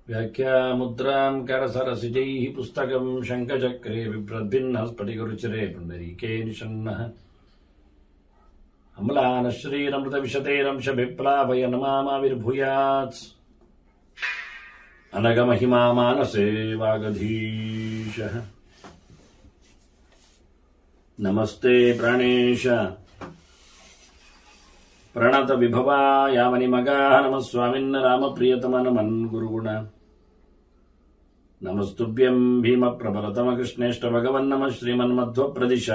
ವ್ಯಾಖ್ಯಾಮುದ್ರಾಂ ಕರಸರಸಿಜೈಃ ಪುಸ್ತಕಂ ಶಂಖಚಕ್ರೆ ಬಿಭ್ರದ್ಭಿನ್ನಃ ಸ್ಫಟಿಕರುಚಿರೆ ಪುಂಡರೀಕೆ ನಿಷನ್ನಃ ಅಮ್ಲಾನಶ್ರೀರಮೃತವಿಶತೇರಂಶಭಿಪ್ಲಾವಯ ನಮಾಮಾವಿರ್ಭೂಯಾತ್ ಅನಗಮಹಿಮಾ ಮಾನಸೇ ವಾಗಧೀಶಃ. ನಮಸ್ತೆ ಪ್ರಾಣೇಶ ಪ್ರಣತ ವಿಭವಾ ಯಾಮನಿ ಮಗಾ ನಮಃ ಸ್ವಾಮಿನ್ನ ರಾಮ ಪ್ರಿಯತಮ ನಮನ್ ಗುರುಗುಣ ನಮಸ್ತುಭ್ಯಂ ಭೀಮ ಪ್ರಬಲತಮ ಕೃಷ್ಣೇಷ್ಟ ಭಗವನ್ ನಮಃ ಶ್ರೀಮನ್ಮಧ್ವ ಪ್ರದಿಶ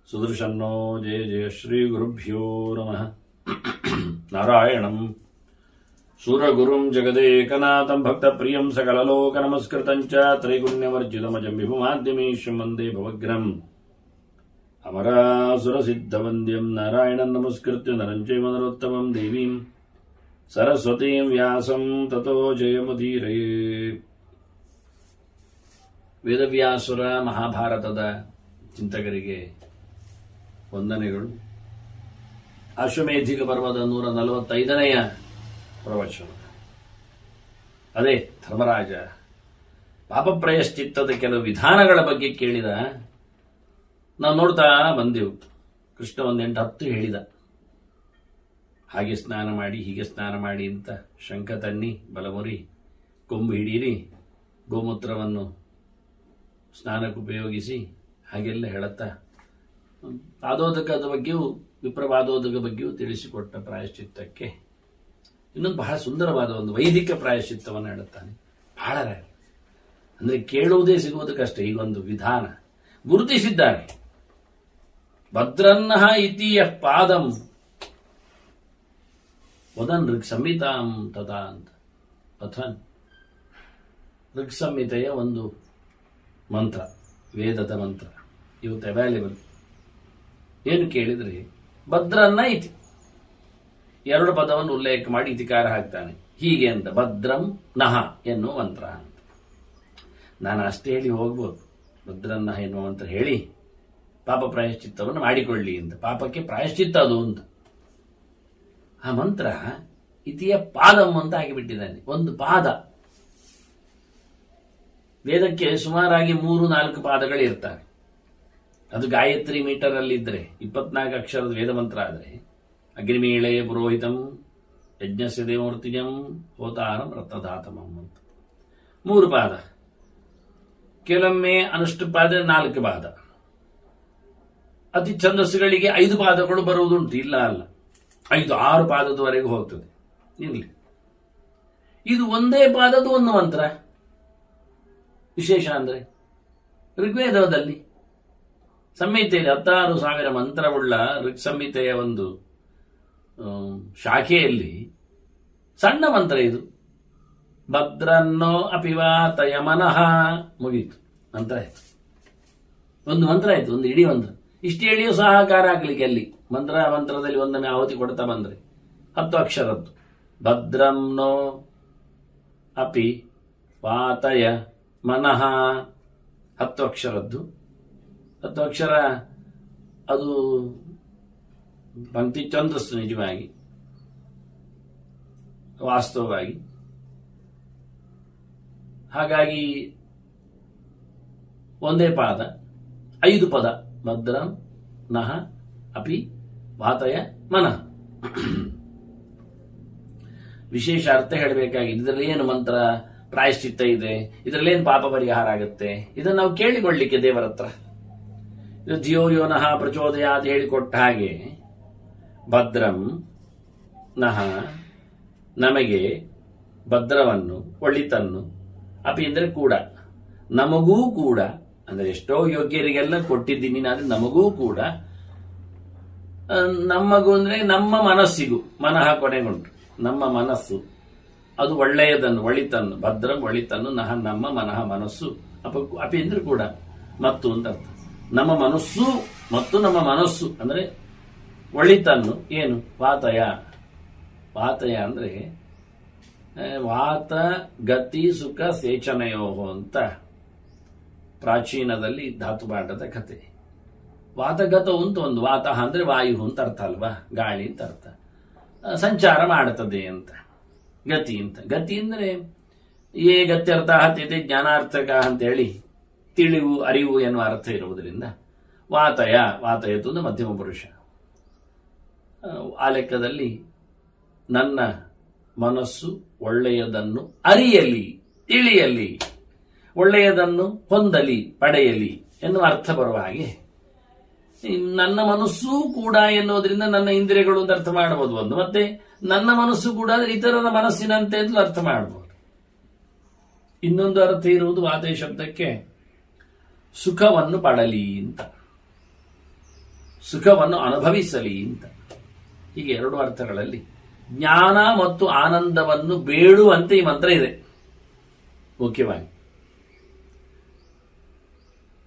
ಸುದರ್ಶನ್ನೋ ಜಯ ಜಯ ಶ್ರೀ ಗುರುಭ್ಯೋ ನಮಃ. ನಾರಾಯಣಂ ಸೂರಗುರುಂ ಜಗದೇಕನಾಥಂ ಭಕ್ತ ಪ್ರಿಯಂ ಸಕಲಲೋಕ ನಮಸ್ಕೃತಂ ಚ ತ್ರೈಗುಣ್ಯವರ್ಜಿತಮಜಂ ವಿಭುಮಾದ್ಯಮೀಶಂ ವಂದೇ ಭವಗ್ರಂ ಅಮರಾಸುರಸಿದ್ಧವಂದ್ಯಂ ನಾರಾಯಣಂ ನಮಸ್ಕೃತ್ಯ ನರಂ ಚೈವ ನರೋತ್ತಮಂ ದೇವೀಂ ಸರಸ್ವತೀಂ ವ್ಯಾಸಂ ತತೋ ಜಯಮುದೀರಯೇ. ವೇದವ್ಯಾಸುರ ಮಹಾಭಾರತದ ಚಿಂತಕರಿಗೆ ವಂದನೆಗಳು. ಅಶ್ವಮೇಧಿಕ ಪರ್ವದ 145ನೆಯ ಪ್ರವಚನ. ಅದೇ ಧರ್ಮರಾಜ ಪಾಪಪ್ರಾಯಶ್ಚಿತ್ತದ ಕೆಲವು ವಿಧಾನಗಳ ಬಗ್ಗೆ ಕೇಳಿದ. ನಾವು ನೋಡ್ತಾ ಬಂದೆವು. ಕೃಷ್ಣ 8-10 ಹೇಳಿದ. ಹಾಗೆ ಸ್ನಾನ ಮಾಡಿ ಹೀಗೆ ಸ್ನಾನ ಮಾಡಿ ಅಂತ ಶಂಖ ತನ್ನಿ ಬಲಮುರಿ ಕೊಂಬು ಹಿಡೀರಿ ಗೋಮೂತ್ರವನ್ನು ಸ್ನಾನಕ್ಕೆ ಉಪಯೋಗಿಸಿ ಹಾಗೆಲ್ಲ ಹೇಳುತ್ತಾ ಪಾದೋದಕದ ಬಗ್ಗೆಯೂ ವಿಪ್ರಪಾದೋದಕ ಬಗ್ಗೆಯೂ ತಿಳಿಸಿಕೊಟ್ಟ ಪ್ರಾಯಶ್ಚಿತ್ತಕ್ಕೆ ಇನ್ನೊಂದು ಬಹಳ ಸುಂದರವಾದ ಒಂದು ವೈದಿಕ ಪ್ರಾಯಶ್ಚಿತ್ತವನ್ನು ಹೇಳುತ್ತಾನೆ. ಬಹಳ ಅಂದ್ರೆ ಕೇಳುವುದೇ ಸಿಗುವುದು ಕಷ್ಟ. ಈಗೊಂದು ವಿಧಾನ ಗುರುತಿಸಿದ್ದಾರೆ. ಭದ್ರನ್ನಃ ಇತಿಯ ಪಾದಂ ವದನ್ ಋಗ್ ಸಂಹಿತಾಂ ತಥಾ ಅಂತ. ಅಥನ್ ಋಗ್ ಸಂಹಿತೆಯ ಒಂದು ಮಂತ್ರ, ವೇದದ ಮಂತ್ರ ಇವತ್ತು ಅವೈಲೇಬಲ್. ಏನು ಕೇಳಿದ್ರೆ ಭದ್ರನ್ನ ಇತಿ 2 ಪದವನ್ನು ಉಲ್ಲೇಖ ಮಾಡಿ ಇತಿಕಾರ ಹಾಕ್ತಾನೆ. ಹೀಗೆ ಅಂತ ಭದ್ರಂ ನಹ ಎನ್ನುವ ಮಂತ್ರ ಅಂತ. ನಾನು ಅಷ್ಟೇ ಹೇಳಿ ಹೋಗ್ಬೋದು. ಭದ್ರನ್ನಹ ಎನ್ನುವ ಮಂತ್ರ ಹೇಳಿ ಪಾಪ ಪ್ರಾಯಶ್ಚಿತ್ತವನ್ನು ಮಾಡಿಕೊಳ್ಳಿ ಅಂತ. ಪಾಪಕ್ಕೆ ಪ್ರಾಯಶ್ಚಿತ್ತ ಅದು ಅಂತ. ಆ ಮಂತ್ರ ಇತಿಯ ಪಾದಂ ಅಂತ ಆಗಿಬಿಟ್ಟಿದ್ದಾನೆ. ಒಂದು ಪಾದ. ವೇದಕ್ಕೆ ಸುಮಾರಾಗಿ 3-4 ಪಾದಗಳಿರ್ತವೆ. ಅದು ಗಾಯತ್ರಿ ಮೀಟರ್ ಅಲ್ಲಿದ್ದರೆ 24 ಅಕ್ಷರದ ವೇದ ಮಂತ್ರ ಆದರೆ ಅಗ್ನಿಮೀಳೆ ಪುರೋಹಿತಂ ಯಜ್ಞಸ್ಯ ದೇವಮೂರ್ತಿಜಂ ಹೋತಾರಂ ರತ್ನಧಾತಮಂ ಅಂತ 3 ಪಾದ. ಕೆಲವೊಮ್ಮೆ ಅನುಷ್ಠುಪಾದ 4 ಪಾದ. ಅತಿ ಛಂದಸ್ಸುಗಳಿಗೆ 5 ಪಾದಗಳು ಬರುವುದುಂಟು. ಇಲ್ಲ ಅಲ್ಲ, 5-6 ಪಾದದವರೆಗೂ ಹೋಗ್ತದೆ. ಇರಲಿ, ಇದು ಒಂದೇ ಪಾದದ ಒಂದು ಮಂತ್ರ. ವಿಶೇಷ ಅಂದ್ರೆ ಋಗ್ವೇದದಲ್ಲಿ ಸಂಹಿತೆಯಲ್ಲಿ 16,000 ಮಂತ್ರವುಳ್ಳ ಋಗ್ ಸಂಹಿತೆಯ ಒಂದು ಶಾಖೆಯಲ್ಲಿ ಸಣ್ಣ ಮಂತ್ರ ಇದು. ಭದ್ರನ್ನೋ ಅಪಿವಾತಯ ಮನಃ ಮುಗೀತು. ಮಂತ್ರ ಆಯ್ತು. ಒಂದು ಮಂತ್ರ ಆಯ್ತು, ಒಂದು ಇಡೀ ಮಂತ್ರ. ಇಷ್ಟು ಹೇಳಿಯೂ ಸಹಕಾರ ಆಗ್ಲಿಕ್ಕೆ ಅಲ್ಲಿ ಮಂತ್ರದಲ್ಲಿ ಒಂದೊಮ್ಮೆ ಆಹುತಿ ಕೊಡ್ತಾ ಬಂದ್ರೆ 10 ಅಕ್ಷರದ್ದು. ಭದ್ರಂನೋ ಅಪಿ ವಾತಯ ಮನಃ 10 ಅಕ್ಷರದ್ದು. 10 ಅಕ್ಷರ ಅದು ಪಂಕ್ತಿ ಛಂದಸ್ಸು. ನಿಜವಾಗಿ ವಾಸ್ತವವಾಗಿ ಹಾಗಾಗಿ ಒಂದೇ ಪಾದ 5 ಪದ. ಭದ್ರಂ ನಹ ಅಪಿ ವಾತಯ ಮನಃ. ವಿಶೇಷ ಅರ್ಥ ಹೇಳಬೇಕಾಗಿದೆ. ಇದರಲ್ಲಿ ಏನು ಮಂತ್ರ ಪ್ರಾಯಶ್ಚಿತ್ತ ಇದೆ, ಇದರಲ್ಲಿ ಏನು ಪಾಪ ಪರಿಹಾರ ಆಗುತ್ತೆ, ಇದನ್ನು ನಾವು ಕೇಳಿಕೊಳ್ಳಿಕ್ಕೆ ದೇವರ ಹತ್ರ. ಇದು ಧಿಯೋ ಯೋ ನಃ ಪ್ರಚೋದಯಾತ್ ಹೇಳಿಕೊಟ್ಟ ಹಾಗೆ ಭದ್ರಂ ನಹ ನಮಗೆ ಭದ್ರವನ್ನು ಒಳಿತನ್ನು, ಅಪಿ ಅಂದ್ರೆ ಕೂಡ, ನಮಗೂ ಕೂಡ ಅಂದ್ರೆ ಎಷ್ಟೋ ಯೋಗ್ಯರಿಗೆಲ್ಲ ಕೊಟ್ಟಿದ್ದೀನಿ ಆದರೆ ನಮಗೂ ಕೂಡ, ನಮಗೂ ಅಂದ್ರೆ ನಮ್ಮ ಮನಸ್ಸಿಗೂ, ಮನಃ ಕೊನೆಗುಂಟು, ನಮ್ಮ ಮನಸ್ಸು ಅದು ಒಳ್ಳೆಯದನ್ನು ಒಳಿತನ್ನು, ಭದ್ರಂ ಒಳಿತನ್ನು, ನಹ ನಮ್ಮ ಮನಃ ಮನಸ್ಸು, ಅಪಿ ಅಂದ್ರೆ ಕೂಡ ಮತ್ತು ಅಂತ ಅರ್ಥ. ನಮ್ಮ ಮನಸ್ಸು ಮತ್ತು ನಮ್ಮ ಮನಸ್ಸು ಅಂದ್ರೆ ಒಳಿತನ್ನು. ಏನು ವಾತಯ? ವಾತಯ ಅಂದ್ರೆ ವಾತ ಗತಿ ಸುಖ ಸೇಚನಯೋ ಅಂತ ಪ್ರಾಚೀನದಲ್ಲಿ ಧಾತುಪಾಠದ ಕಥೆ. ವಾತಗತ ಅಂತ ಒಂದು, ವಾತ ಅಂದ್ರೆ ವಾಯು ಅಂತ ಅರ್ಥ ಅಲ್ವಾ, ಗಾಳಿ ಅಂತ ಅರ್ಥ. ಸಂಚಾರ ಮಾಡುತ್ತದೆ ಅಂತ. ಗತಿ ಅಂತ. ಗತಿ ಅಂದರೆ ಏ ಗತ್ಯರ್ಥ ಹತ್ತಿದೆ ಜ್ಞಾನಾರ್ಥಕ ಅಂತೇಳಿ ತಿಳಿವು ಅರಿವು ಎನ್ನುವ ಅರ್ಥ ಇರುವುದರಿಂದ ವಾತಯತು ಒಂದು ಮಧ್ಯಮ ಪುರುಷ. ಆ ಲೆಕ್ಕದಲ್ಲಿ ನನ್ನ ಮನಸ್ಸು ಒಳ್ಳೆಯದನ್ನು ಅರಿಯಲಿ, ತಿಳಿಯಲಿ, ಒಳ್ಳೆಯದನ್ನು ಹೊಂದಲಿ, ಪಡೆಯಲಿ ಎನ್ನುವ ಅರ್ಥ ಬರುವ ಹಾಗೆ ನನ್ನ ಮನಸ್ಸೂ ಕೂಡ ಎನ್ನುವುದರಿಂದ ನನ್ನ ಇಂದ್ರಿಯಗಳು ಅಂತ ಅರ್ಥ ಮಾಡಬಹುದು ಒಂದು. ಮತ್ತೆ ನನ್ನ ಮನಸ್ಸು ಕೂಡ ಇತರರ ಮನಸ್ಸಿನಂತೆ ಅಂತಲೂ ಅರ್ಥ ಮಾಡಬಹುದು. ಇನ್ನೊಂದು ಅರ್ಥ ಇರುವುದು ವಾತಯ ಶಬ್ದಕ್ಕೆ ಸುಖವನ್ನು ಪಡಲಿ ಅಂತ, ಸುಖವನ್ನು ಅನುಭವಿಸಲಿ ಅಂತ. ಹೀಗೆ ಎರಡು ಅರ್ಥಗಳಲ್ಲಿ ಜ್ಞಾನ ಮತ್ತು ಆನಂದವನ್ನು ಬೇಡುವಂತೆ ಈ ಮಂತ್ರ ಇದೆ. ಮುಖ್ಯವಾಗಿ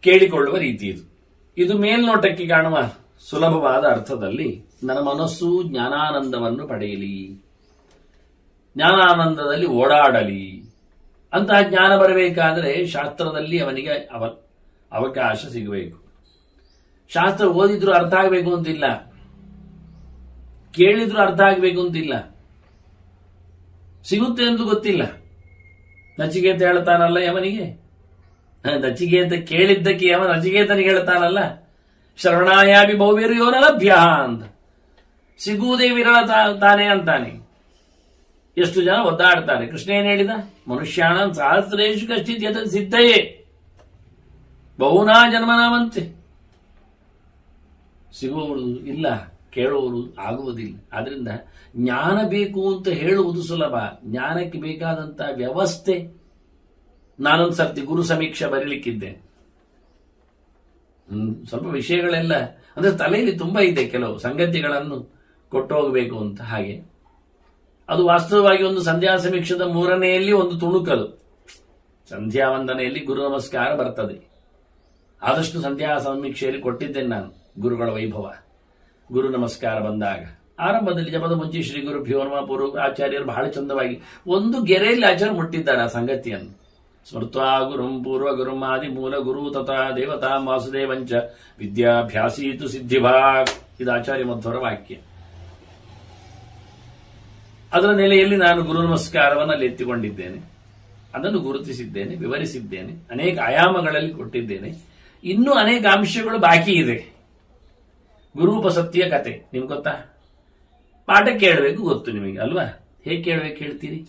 ಕೇಳಿಕೊಳ್ಳುವ ರೀತಿ ಇದು. ಇದು ಮೇಲ್ನೋಟಕ್ಕೆ ಕಾಣುವ ಸುಲಭವಾದ ಅರ್ಥದಲ್ಲಿ ನನ್ನ ಮನಸ್ಸು ಜ್ಞಾನಾನಂದವನ್ನು ಪಡೆಯಲಿ, ಜ್ಞಾನಾನಂದದಲ್ಲಿ ಓಡಾಡಲಿ. ಅಂತಹ ಜ್ಞಾನ ಬರಬೇಕಾದರೆ ಶಾಸ್ತ್ರದಲ್ಲಿ ಅವನಿಗೆ ಅವಕಾಶ ಸಿಗಬೇಕು. ಶಾಸ್ತ್ರ ಓದಿದ್ರು ಅರ್ಥ ಆಗಬೇಕು ಅಂತಿಲ್ಲ, ಕೇಳಿದ್ರು ಅರ್ಥ ಆಗಬೇಕು ಅಂತಿಲ್ಲ, ಸಿಗುತ್ತೆ ಎಂದು ಗೊತ್ತಿಲ್ಲ. ನಚಿಕೇತ ಹೇಳ್ತಾನಲ್ಲ ಅವನಿಗೆ, ನಚಿಕೇತ ಕೇಳಿದ್ದಕ್ಕೆ ಅವನ ನಚಿಕೇತನಿಗೆ ಹೇಳ್ತಾನಲ್ಲ, ಶ್ರವಣಾಯಾಪಿ ಬಹುವೀರ್ಯೋ ನ ಲಭ್ಯ ಅಂತ. ಸಿಗುವುದೇ ವಿರಳ ತಾನೇ ಅಂತಾನೆ. ಎಷ್ಟು ಜನ ಒದ್ದಾಡ್ತಾರೆ. ಕೃಷ್ಣ ಏನ್ ಹೇಳಿದ? ಮನುಷ್ಯಾಣ ಸಹಸ್ರೇಶು ಕಶ್ಚಿತ್ ಯತ್ ಸಿದ್ಧಯೇ ಬಹುನಾ ಜನ್ಮನಾವಂತೆ. ಸಿಗುವವರು ಇಲ್ಲ, ಕೇಳುವವರು ಆಗುವುದಿಲ್ಲ. ಆದ್ರಿಂದ ಜ್ಞಾನ ಬೇಕು ಅಂತ ಹೇಳುವುದು ಸುಲಭ. ಜ್ಞಾನಕ್ಕೆ ಬೇಕಾದಂತಹ ವ್ಯವಸ್ಥೆ. ನಾನೊಂದು ಸರ್ತಿ ಗುರು ಸಮೀಕ್ಷೆ ಬರೀಲಿಕ್ಕಿದ್ದೆ. ಸ್ವಲ್ಪ ವಿಷಯಗಳೆಲ್ಲ ಅಂದ್ರೆ ತಲೆಯಲ್ಲಿ ತುಂಬಾ ಇದೆ, ಕೆಲವು ಸಂಗತಿಗಳನ್ನು ಕೊಟ್ಟು ಹೋಗಬೇಕು ಅಂತ. ಹಾಗೆ ಅದು ವಾಸ್ತವವಾಗಿ ಒಂದು ಸಂಧ್ಯಾ ಸಮೀಕ್ಷದ 3ನೇಯಲ್ಲಿ ಒಂದು ತುಣುಕದು. ಸಂಧ್ಯಾ ವಂದನೆಯಲ್ಲಿ ಗುರು ನಮಸ್ಕಾರ ಬರ್ತದೆ. ಆದಷ್ಟು ಸಂಧ್ಯಾ ಸಮೀಕ್ಷೆಯಲ್ಲಿ ಕೊಟ್ಟಿದ್ದೇನೆ ನಾನು ಗುರುಗಳ ವೈಭವ. ಗುರು ನಮಸ್ಕಾರ ಬಂದಾಗ ಆರಂಭದಲ್ಲಿ ಜಪದ ಮುಂಚೆ ಶ್ರೀ ಗುರು ಭ್ಯೋ ನಮಃ ಪೂರ್ವ ಆಚಾರ್ಯರು ಬಹಳ ಚಂದವಾಗಿ ಒಂದು ಗೆರೆಯಲ್ಲಿ ಆಚಾರ್ಯ ಮುಟ್ಟಿದ್ದಾರೆ ಆ ಸಂಗತಿಯನ್ನು. ಸ್ಮೃತ್ವಾ ಗುರುಂ ಪೂರ್ವ ಗುರುಂ ಆದಿ ಮೂಲ ಗುರು ತಥಾ ದೇವತಾ ವಾಸುದೇವಂಚ ವಿದ್ಯಾಭ್ಯಾಸೀತು ಸಿದ್ಧಿಭಾಗ್. ಇದು ಆಚಾರ್ಯ ಮಧ್ವರ ವಾಕ್ಯ. ಅದರ ನೆಲೆಯಲ್ಲಿ ನಾನು ಗುರು ನಮಸ್ಕಾರವನ್ನು ಅಲ್ಲಿ ಎತ್ತಿಕೊಂಡಿದ್ದೇನೆ, ಅದನ್ನು ಗುರುತಿಸಿದ್ದೇನೆ, ವಿವರಿಸಿದ್ದೇನೆ, ಅನೇಕ ಆಯಾಮಗಳಲ್ಲಿ ಕೊಟ್ಟಿದ್ದೇನೆ. ಇನ್ನೂ ಅನೇಕ ಅಂಶಗಳು ಬಾಕಿ ಇದೆ. ಗುರೂಪಸತ್ಯ ಕತೆ ನಿಮ್ಗೆ ಗೊತ್ತಾ? ಪಾಠ ಕೇಳಬೇಕು, ಗೊತ್ತು ನಿಮಗೆ ಅಲ್ವಾ? ಹೇಗೆ ಕೇಳಬೇಕು ಹೇಳ್ತೀರಿ?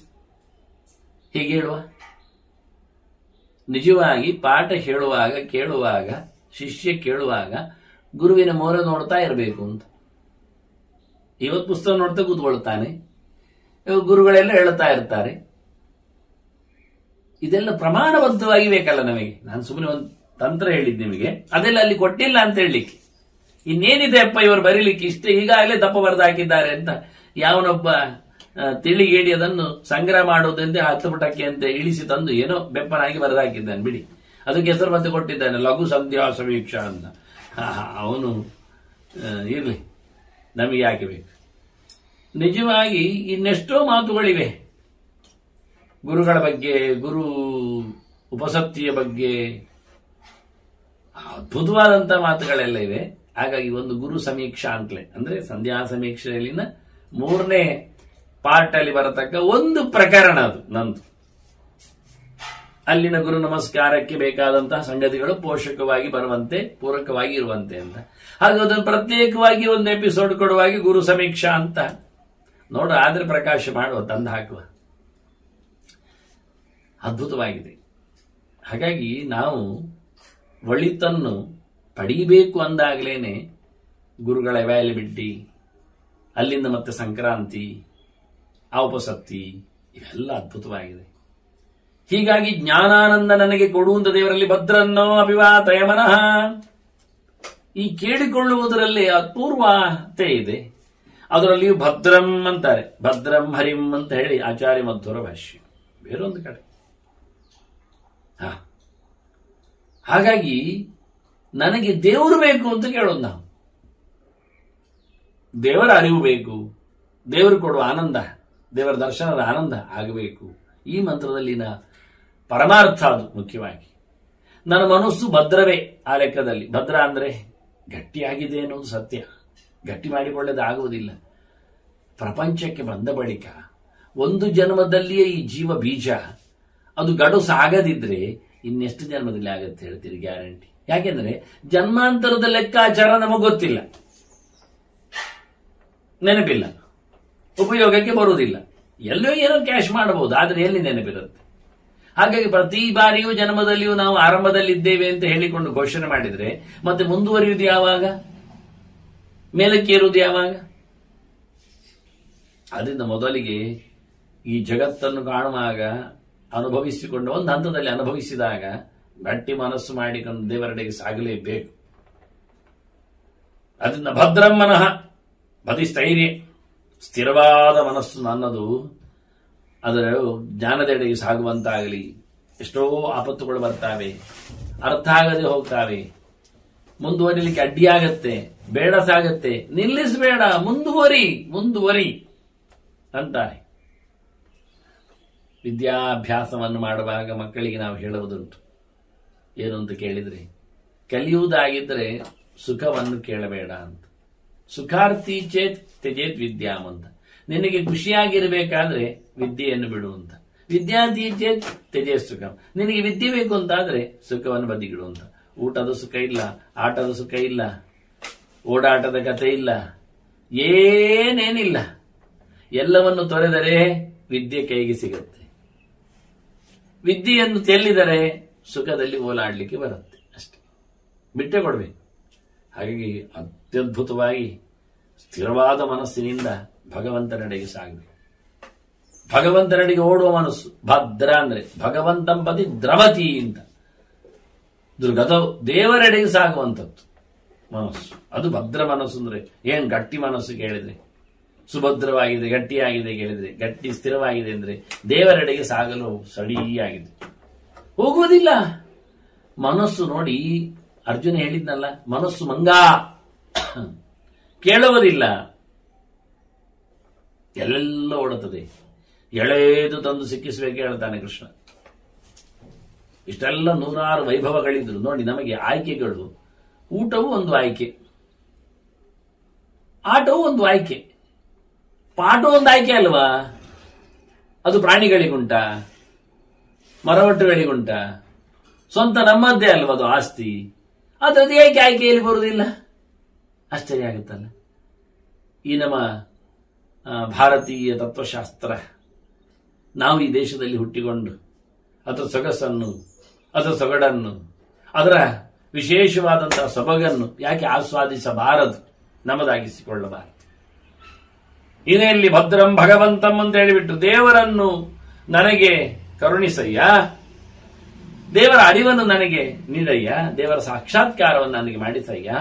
ಹೇಗೆ ಹೇಳುವ? ನಿಜವಾಗಿ ಪಾಠ ಕೇಳುವಾಗ ಶಿಷ್ಯ ಕೇಳುವಾಗ ಗುರುವಿನ ಮೋರೆ ನೋಡ್ತಾ ಇರಬೇಕು ಅಂತ. ಇವತ್ತು ಪುಸ್ತಕ ನೋಡ್ತಾ ಕೂತ್ಕೊಳ್ತಾನೆ, ಗುರುಗಳೆಲ್ಲ ಹೇಳ್ತಾ ಇರ್ತಾರೆ. ಇದೆಲ್ಲ ಪ್ರಮಾಣಬದ್ಧವಾಗಿ ಬೇಕಲ್ಲ ನಮಗೆ. ನಾನು ಸುಮ್ಮನೆ ಒಂದು ತಂತ್ರ ಹೇಳಿದ್ದು ನಿಮಗೆ, ಅದೆಲ್ಲ ಅಲ್ಲಿ ಕೊಟ್ಟಿಲ್ಲ ಅಂತ ಹೇಳಲಿಕ್ಕೆ. ಇನ್ನೇನಿದೆ ಅಪ್ಪ ಇವರು ಬರೀಲಿಕ್ಕೆ, ಇಷ್ಟೇ ಈಗಾಗಲೇ ದಪ್ಪ ಬರೆದು ಹಾಕಿದ್ದಾರೆ ಅಂತ ಯಾವನೊಬ್ಬ ತಿಳಿಗೇಡಿ ಅದನ್ನು ಸಂಗ್ರಹ ಮಾಡುವುದೆಂದೇ 10 ಪುಟಕ್ಕೆ ಅಂತ ಇಳಿಸಿ ತಂದು ಏನೋ ಬೆಪ್ಪನಾಗಿ ಬರೆದು ಹಾಕಿದ್ದಾನೆ ಬಿಡಿ. ಅದಕ್ಕೆ ಹೆಸರು ಮತ್ತೆ ಕೊಟ್ಟಿದ್ದಾನೆ ಲಘು ಸಂಧ್ಯಾ ಸಮೀಕ್ಷಾ ಅಂತ. ಅವನು ಇರ್ಲಿ, ನಮಗೆ ಯಾಕೆ ಬೇಕು? ನಿಜವಾಗಿ ಇನ್ನೆಷ್ಟೋ ಮಾತುಗಳಿವೆ ಗುರುಗಳ ಬಗ್ಗೆ, ಗುರು ಉಪಸಕ್ತಿಯ ಬಗ್ಗೆ, ಅದ್ಭುತವಾದಂತಹ ಮಾತುಗಳೆಲ್ಲ ಇವೆ. ಹಾಗಾಗಿ ಒಂದು ಗುರು ಸಮೀಕ್ಷಾ ಅಂತಲೇ, ಅಂದ್ರೆ ಸಂಧ್ಯಾ ಸಮೀಕ್ಷೆಯಲ್ಲಿನ 3ನೇ ಪಾರ್ಟ್ ಅಲ್ಲಿ ಬರತಕ್ಕ ಒಂದು ಪ್ರಕರಣ ಅದು ನಂದು. ಅಲ್ಲಿನ ಗುರು ನಮಸ್ಕಾರಕ್ಕೆ ಬೇಕಾದಂತಹ ಸಂಗತಿಗಳು ಪೋಷಕವಾಗಿ ಬರುವಂತೆ, ಪೂರಕವಾಗಿ ಇರುವಂತೆ ಅಂತ. ಹಾಗೆ ಅದನ್ನು ಪ್ರತ್ಯೇಕವಾಗಿ ಒಂದು ಎಪಿಸೋಡ್ ಕೊಡುವಾಗಿ ಗುರು ಸಮೀಕ್ಷಾ ಅಂತ ನೋಡು. ಆದ್ರೆ ಪ್ರಕಾಶ ಮಾಡುವ, ತಂದು ಹಾಕುವ, ಅದ್ಭುತವಾಗಿದೆ. ಹಾಗಾಗಿ ನಾವು ಒಳಿತನ್ನು ಪಡೀಬೇಕು ಅಂದಾಗಲೇನೆ ಗುರುಗಳ ಅವೈಲಬಿಲಿಟಿ, ಅಲ್ಲಿಂದ ಮತ್ತೆ ಸಂಕ್ರಾಂತಿ, ಔಪಸಕ್ತಿ, ಇವೆಲ್ಲ ಅದ್ಭುತವಾಗಿದೆ. ಹೀಗಾಗಿ ಜ್ಞಾನಾನಂದ ನನಗೆ ಕೊಡುವಂತ ದೇವರಲ್ಲಿ ಭದ್ರನ್ನೋ ಅಭಿವಾತಯ ಮನಃ. ಈ ಕೇಳಿಕೊಳ್ಳುವುದರಲ್ಲಿ ಅಪೂರ್ವತೆ ಇದೆ. ಅದರಲ್ಲಿಯೂ ಭದ್ರಂ ಅಂತಾರೆ, ಭದ್ರಂ ಹರಿಂ ಅಂತ ಹೇಳಿ ಆಚಾರ್ಯ ಮಧ್ವರ ಭಾಷ್ಯ ಬೇರೊಂದು ಕಡೆ. ಹಾಗಾಗಿ ನನಗೆ ದೇವರು ಬೇಕು ಅಂತ ಕೇಳೋದು ನಾವು. ದೇವರ ಅರಿವು ಬೇಕು, ದೇವರು ಕೊಡುವ ಆನಂದ, ದೇವರ ದರ್ಶನದ ಆನಂದ ಆಗಬೇಕು. ಈ ಮಂತ್ರದಲ್ಲಿನ ಪರಮಾರ್ಥ ಅದು ಮುಖ್ಯವಾಗಿ. ನನ್ನ ಮನಸ್ಸು ಭದ್ರವೇ ಆ ಲೆಕ್ಕದಲ್ಲಿ. ಭದ್ರ ಅಂದ್ರೆ ಗಟ್ಟಿಯಾಗಿದೆ ಅನ್ನೋದು ಸತ್ಯ, ಗಟ್ಟಿ ಮಾಡಿಕೊಳ್ಳೋದು ಆಗುವುದಿಲ್ಲ. ಪ್ರಪಂಚಕ್ಕೆ ಬಂದ ಬಳಿಕ ಒಂದು ಜನ್ಮದಲ್ಲಿಯೇ ಈ ಜೀವ ಬೀಜ ಅದು ಗಡುಸು ಆಗದಿದ್ರೆ ಇನ್ನೆಷ್ಟು ಜನ್ಮದಲ್ಲಿ ಆಗತ್ತೆ ಹೇಳ್ತೀರಿ ಗ್ಯಾರಂಟಿ? ಯಾಕೆಂದ್ರೆ ಜನ್ಮಾಂತರದ ಲೆಕ್ಕಾಚಾರ ನಮಗೆ ಗೊತ್ತಿಲ್ಲ, ನೆನಪಿಲ್ಲ, ಉಪಯೋಗಕ್ಕೆ ಬರುವುದಿಲ್ಲ. ಎಲ್ಲೋ ಏನೋ ಕ್ಯಾಶ್ ಮಾಡಬಹುದು, ಆದ್ರೆ ಎಲ್ಲಿ ನೆನಪಿರುತ್ತೆ? ಹಾಗಾಗಿ ಪ್ರತಿ ಬಾರಿಯೂ ಜನ್ಮದಲ್ಲಿಯೂ ನಾವು ಆರಂಭದಲ್ಲಿದ್ದೇವೆ ಅಂತ ಹೇಳಿಕೊಂಡು ಘೋಷಣೆ ಮಾಡಿದ್ರೆ ಮತ್ತೆ ಮುಂದುವರಿಯುವುದು ಯಾವಾಗ? ಮೇಲಕ್ಕೇರುವುದು ಯಾವಾಗ? ಅದರಿಂದ ಮೊದಲಿಗೆ ಈ ಜಗತ್ತನ್ನು ಕಾಣುವಾಗ ಅನುಭವಿಸಿಕೊಂಡು ಒಂದು ಹಂತದಲ್ಲಿ ಅನುಭವಿಸಿದಾಗ ಗಟ್ಟಿ ಮನಸ್ಸು ಮಾಡಿಕೊಂಡು ದೇವರೆಡೆಗೆ ಸಾಗಲೇಬೇಕು. ಅದರಿಂದ ಭದ್ರಂ ಮನಃ ಬದಿಸ್ಥೈರ್ಯ, ಸ್ಥಿರವಾದ ಮನಸ್ಸು ನನ್ನದು ಅದರ ಜ್ಞಾನದೆಡೆಗೆ ಸಾಗುವಂತಾಗಲಿ. ಎಷ್ಟೋ ಆಪತ್ತುಗಳು ಬರ್ತಾವೆ, ಅರ್ಥ ಆಗದೆ ಹೋಗ್ತಾವೆ, ಮುಂದುವರಿಲಿಕ್ಕೆ ಅಡ್ಡಿಯಾಗತ್ತೆ, ಬೇಡ ಸಾಗತ್ತೆ, ನಿಲ್ಲಿಸಬೇಡ, ಮುಂದುವರಿ ಅಂತಾರೆ. ವಿದ್ಯಾಭ್ಯಾಸವನ್ನು ಮಾಡುವಾಗ ಮಕ್ಕಳಿಗೆ ನಾವು ಹೇಳುವುದುಂಟು, ಏನು ಅಂತ ಕೇಳಿದ್ರೆ, ಕಲಿಯುವುದಾಗಿದ್ದರೆ ಸುಖವನ್ನು ಕೇಳಬೇಡ ಅಂತ. ಸುಖಾರ್ಥಿ ಚೇತ್ ತ್ಯಜೇತ್ ವಿದ್ಯಾಂ ಅಂತ. ನಿನಗೆ ಖುಷಿಯಾಗಿರಬೇಕಾದ್ರೆ ವಿದ್ಯೆಯನ್ನು ಬಿಡು ಅಂತ. ವಿದ್ಯಾರ್ಥಿ ಚೇತ್ ತ್ಯಜೇತ್ ಸುಖಂ. ನಿನಗೆ ವಿದ್ಯೆ ಬೇಕು ಅಂತಾದ್ರೆ ಸುಖವನ್ನು ಬದಿಗಿಡು ಅಂತ. ಊಟದ ಸುಖ ಇಲ್ಲ, ಆಟದ ಸುಖ ಇಲ್ಲ, ಓಡಾಟದ ಕಥೆ ಇಲ್ಲ, ಏನೇನಿಲ್ಲ. ಎಲ್ಲವನ್ನು ತೊರೆದರೆ ವಿದ್ಯೆ ಕೈಗೆ ಸಿಗುತ್ತೆ. ವಿದ್ಯೆಯನ್ನು ಚೆಲ್ಲಿದರೆ ಸುಖದಲ್ಲಿ ಓಲಾಡ್ಲಿಕ್ಕೆ ಬರುತ್ತೆ, ಅಷ್ಟೇ, ಬಿಟ್ಟೆ ಕೊಡ್ಬೇಕು. ಹಾಗಾಗಿ ಅತ್ಯದ್ಭುತವಾಗಿ ಸ್ಥಿರವಾದ ಮನಸ್ಸಿನಿಂದ ಭಗವಂತನೆಡೆಗೆ ಸಾಗಬೇಕು. ಭಗವಂತನೆಡೆಗೆ ಓಡುವ ಮನಸ್ಸು ಭದ್ರ ಅಂದ್ರೆ ಭಗವಂತಂ ಪದಿ ದ್ರವತಿ ಅಂತ. ದುರ್ಗತ ದೇವರೆಡೆಗೆ ಸಾಗುವಂಥದ್ದು ಮನಸ್ಸು, ಅದು ಭದ್ರ ಮನಸ್ಸು. ಅಂದ್ರೆ ಏನ್ ಗಟ್ಟಿ ಮನಸ್ಸು ಕೇಳಿದ್ರೆ, ಸುಭದ್ರವಾಗಿದೆ, ಗಟ್ಟಿಯಾಗಿದೆ ಕೇಳಿದ್ರೆ, ಗಟ್ಟಿ ಸ್ಥಿರವಾಗಿದೆ ಅಂದ್ರೆ ದೇವರೆಡೆಗೆ ಸಾಗಲು ಸಡಿಯಾಗಿದೆ, ಹೋಗುವುದಿಲ್ಲ. ಮನಸ್ಸು ನೋಡಿ, ಅರ್ಜುನ ಹೇಳಿದ್ನಲ್ಲ, ಮನಸ್ಸು ಮಂಗ, ಕೇಳುವುದಿಲ್ಲ, ಎಲ್ಲೆಲ್ಲ ಓಡುತ್ತದೆ. ಎಳೆದು ತಂದು ಸಿಕ್ಕಿಸಬೇಕು ಹೇಳ್ತಾನೆ ಕೃಷ್ಣ. ಇಷ್ಟೆಲ್ಲ ನೂರಾರು ವೈಭವಗಳಿದ್ರು ನೋಡಿ, ನಮಗೆ ಆಯ್ಕೆಗಳು. ಊಟವೂ ಒಂದು ಆಯ್ಕೆ, ಆಟವೂ ಒಂದು ಆಯ್ಕೆ, ಪಾಠವೂ ಒಂದು ಆಯ್ಕೆ ಅಲ್ವಾ? ಅದು ಪ್ರಾಣಿಗಳಿಗುಂಟ, ಮರವಟ್ಟುಗಳಿಗುಂಟ, ಸ್ವಂತ ನಮ್ಮದ್ದೇ ಅಲ್ವಾ ಅದು ಆಸ್ತಿ. ಅದ್ರದ್ದು ಏಕೆ ಆಯ್ಕೆಯಲ್ಲಿ ಬರುವುದಿಲ್ಲ? ಆಶ್ಚರ್ಯ ಆಗುತ್ತಲ್ಲ. ಈ ನಮ್ಮ ಭಾರತೀಯ ತತ್ವಶಾಸ್ತ್ರ, ನಾವು ಈ ದೇಶದಲ್ಲಿ ಹುಟ್ಟಿಕೊಂಡು ಅದರ ಸೊಗಸನ್ನು, ಅದರ ಸೊಗಡನ್ನು, ಅದರ ವಿಶೇಷವಾದಂತಹ ಸೊಬಗನ್ನು ಯಾಕೆ ಆಸ್ವಾದಿಸಬಾರದು, ನಮ್ಮದಾಗಿಸಿಕೊಳ್ಳಬಾರದು? ಇನ್ನೆಲ್ಲಿ ಭದ್ರಂ ಭಗವಂತಂ ಅಂತ ಹೇಳಿಬಿಟ್ಟು ದೇವರನ್ನು ನನಗೆ ಕರುಣಿಸಯ್ಯ, ದೇವರ ಅರಿವನ್ನು ನನಗೆ ನೀಡಯ್ಯ, ದೇವರ ಸಾಕ್ಷಾತ್ಕಾರವನ್ನು ನನಗೆ ಮಾಡಿಸಯ್ಯ,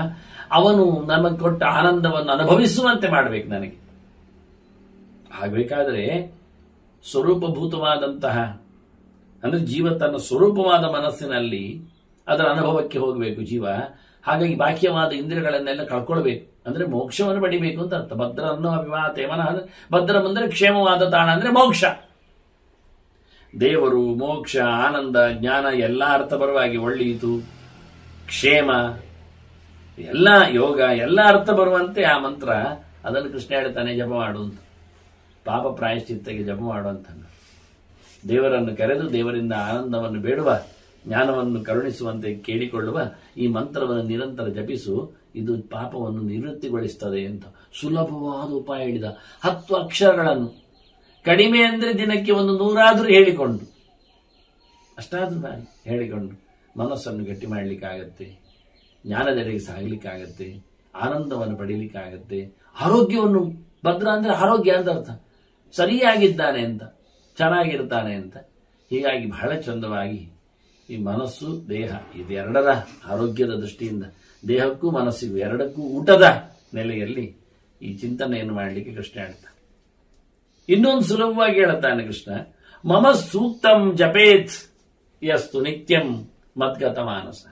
ಅವನು ನಮಗೆ ಕೊಟ್ಟ ಆನಂದವನ್ನು ಅನುಭವಿಸುವಂತೆ ಮಾಡಬೇಕು ನನಗೆ. ಆಗಬೇಕಾದ್ರೆ ಸ್ವರೂಪಭೂತವಾದಂತಹ ಅಂದ್ರೆ ಜೀವ ತನ್ನ ಸ್ವರೂಪವಾದ ಮನಸ್ಸಿನಲ್ಲಿ ಅದರ ಅನುಭವಕ್ಕೆ ಹೋಗಬೇಕು ಜೀವ. ಹಾಗಾಗಿ ಬಾಹ್ಯವಾದ ಇಂದ್ರಿಯಗಳನ್ನೆಲ್ಲ ಕಳ್ಕೊಳ್ಬೇಕು, ಅಂದ್ರೆ ಮೋಕ್ಷವನ್ನು ಪಡಿಬೇಕು ಅಂತ ಅರ್ಥ. ಭದ್ರನ್ನು ಅಭಿಮಾತೆ ಮನಃ, ಭದ್ರಂ ಅಂದ್ರೆ ಕ್ಷೇಮವಾದ ತಾಣ ಅಂದ್ರೆ ಮೋಕ್ಷ. ದೇವರು, ಮೋಕ್ಷ, ಆನಂದ, ಜ್ಞಾನ ಎಲ್ಲ ಅರ್ಥಪರವಾಗಿ ಒಳ್ಳೆಯಿತು, ಕ್ಷೇಮ ಎಲ್ಲ, ಯೋಗ ಎಲ್ಲ ಅರ್ಥ ಬರುವಂತೆ ಆ ಮಂತ್ರ. ಅದನ್ನು ಕೃಷ್ಣ ಹೇಳ್ತಾನೆ, ಜಪ ಮಾಡು ಅಂತ. ಪಾಪ ಪ್ರಾಯಶ್ಚಿತ್ತಗೆ ಜಪ ಮಾಡುವಂತ ದೇವರನ್ನು ಕರೆದು ದೇವರಿಂದ ಆನಂದವನ್ನು ಬೇಡುವ, ಜ್ಞಾನವನ್ನು ಕರುಣಿಸುವಂತೆ ಕೇಳಿಕೊಳ್ಳುವ ಈ ಮಂತ್ರವನ್ನು ನಿರಂತರ ಜಪಿಸು, ಇದು ಪಾಪವನ್ನು ನಿವೃತ್ತಿಗೊಳಿಸ್ತದೆ ಅಂತ ಸುಲಭವಾದ ಉಪಾಯ ಹೇಳಿದ. 10 ಅಕ್ಷರಗಳನ್ನು ಕಡಿಮೆ ಅಂದ್ರೆ ದಿನಕ್ಕೆ 100 ಹೇಳಿಕೊಂಡು, ಅಷ್ಟಾದ್ರೂ ಬಾರಿ ಹೇಳಿಕೊಂಡು ಮನಸ್ಸನ್ನು ಗಟ್ಟಿ ಮಾಡಲಿಕ್ಕಾಗತ್ತೆ, ಜ್ಞಾನದೆಡೆಗೆ ಸಾಗಲಿಕ್ಕಾಗತ್ತೆ, ಆನಂದವನ್ನು ಪಡೀಲಿಕ್ಕಾಗತ್ತೆ. ಆರೋಗ್ಯವನ್ನು, ಭದ್ರ ಅಂದ್ರೆ ಆರೋಗ್ಯ ಅಂತ ಅರ್ಥ, ಸರಿಯಾಗಿದ್ದಾನೆ ಅಂತ, ಚೆನ್ನಾಗಿರ್ತಾನೆ ಅಂತ. ಹೀಗಾಗಿ ಬಹಳ ಚಂದವಾಗಿ ಈ ಮನಸ್ಸು ದೇಹ ಇದೆರಡರ ಆರೋಗ್ಯದ ದೃಷ್ಟಿಯಿಂದ, ದೇಹಕ್ಕೂ ಮನಸ್ಸಿಗೂ ಎರಡಕ್ಕೂ ಊಟದ ನೆಲೆಯಲ್ಲಿ ಈ ಚಿಂತನೆಯನ್ನು ಮಾಡಲಿಕ್ಕೆ ಕೃಷ್ಣ ಹೇಳ್ತಾನೆ. ಇನ್ನೊಂದು ಸುಲಭವಾಗಿ ಹೇಳುತ್ತಾನೆ ಕೃಷ್ಣ, ಮಮ ಸೂಕ್ತಂ ಜಪೇತ್ ಯಸ್ತು ನಿತ್ಯಂ ಮದ್ಗತ ಮಾನಸ.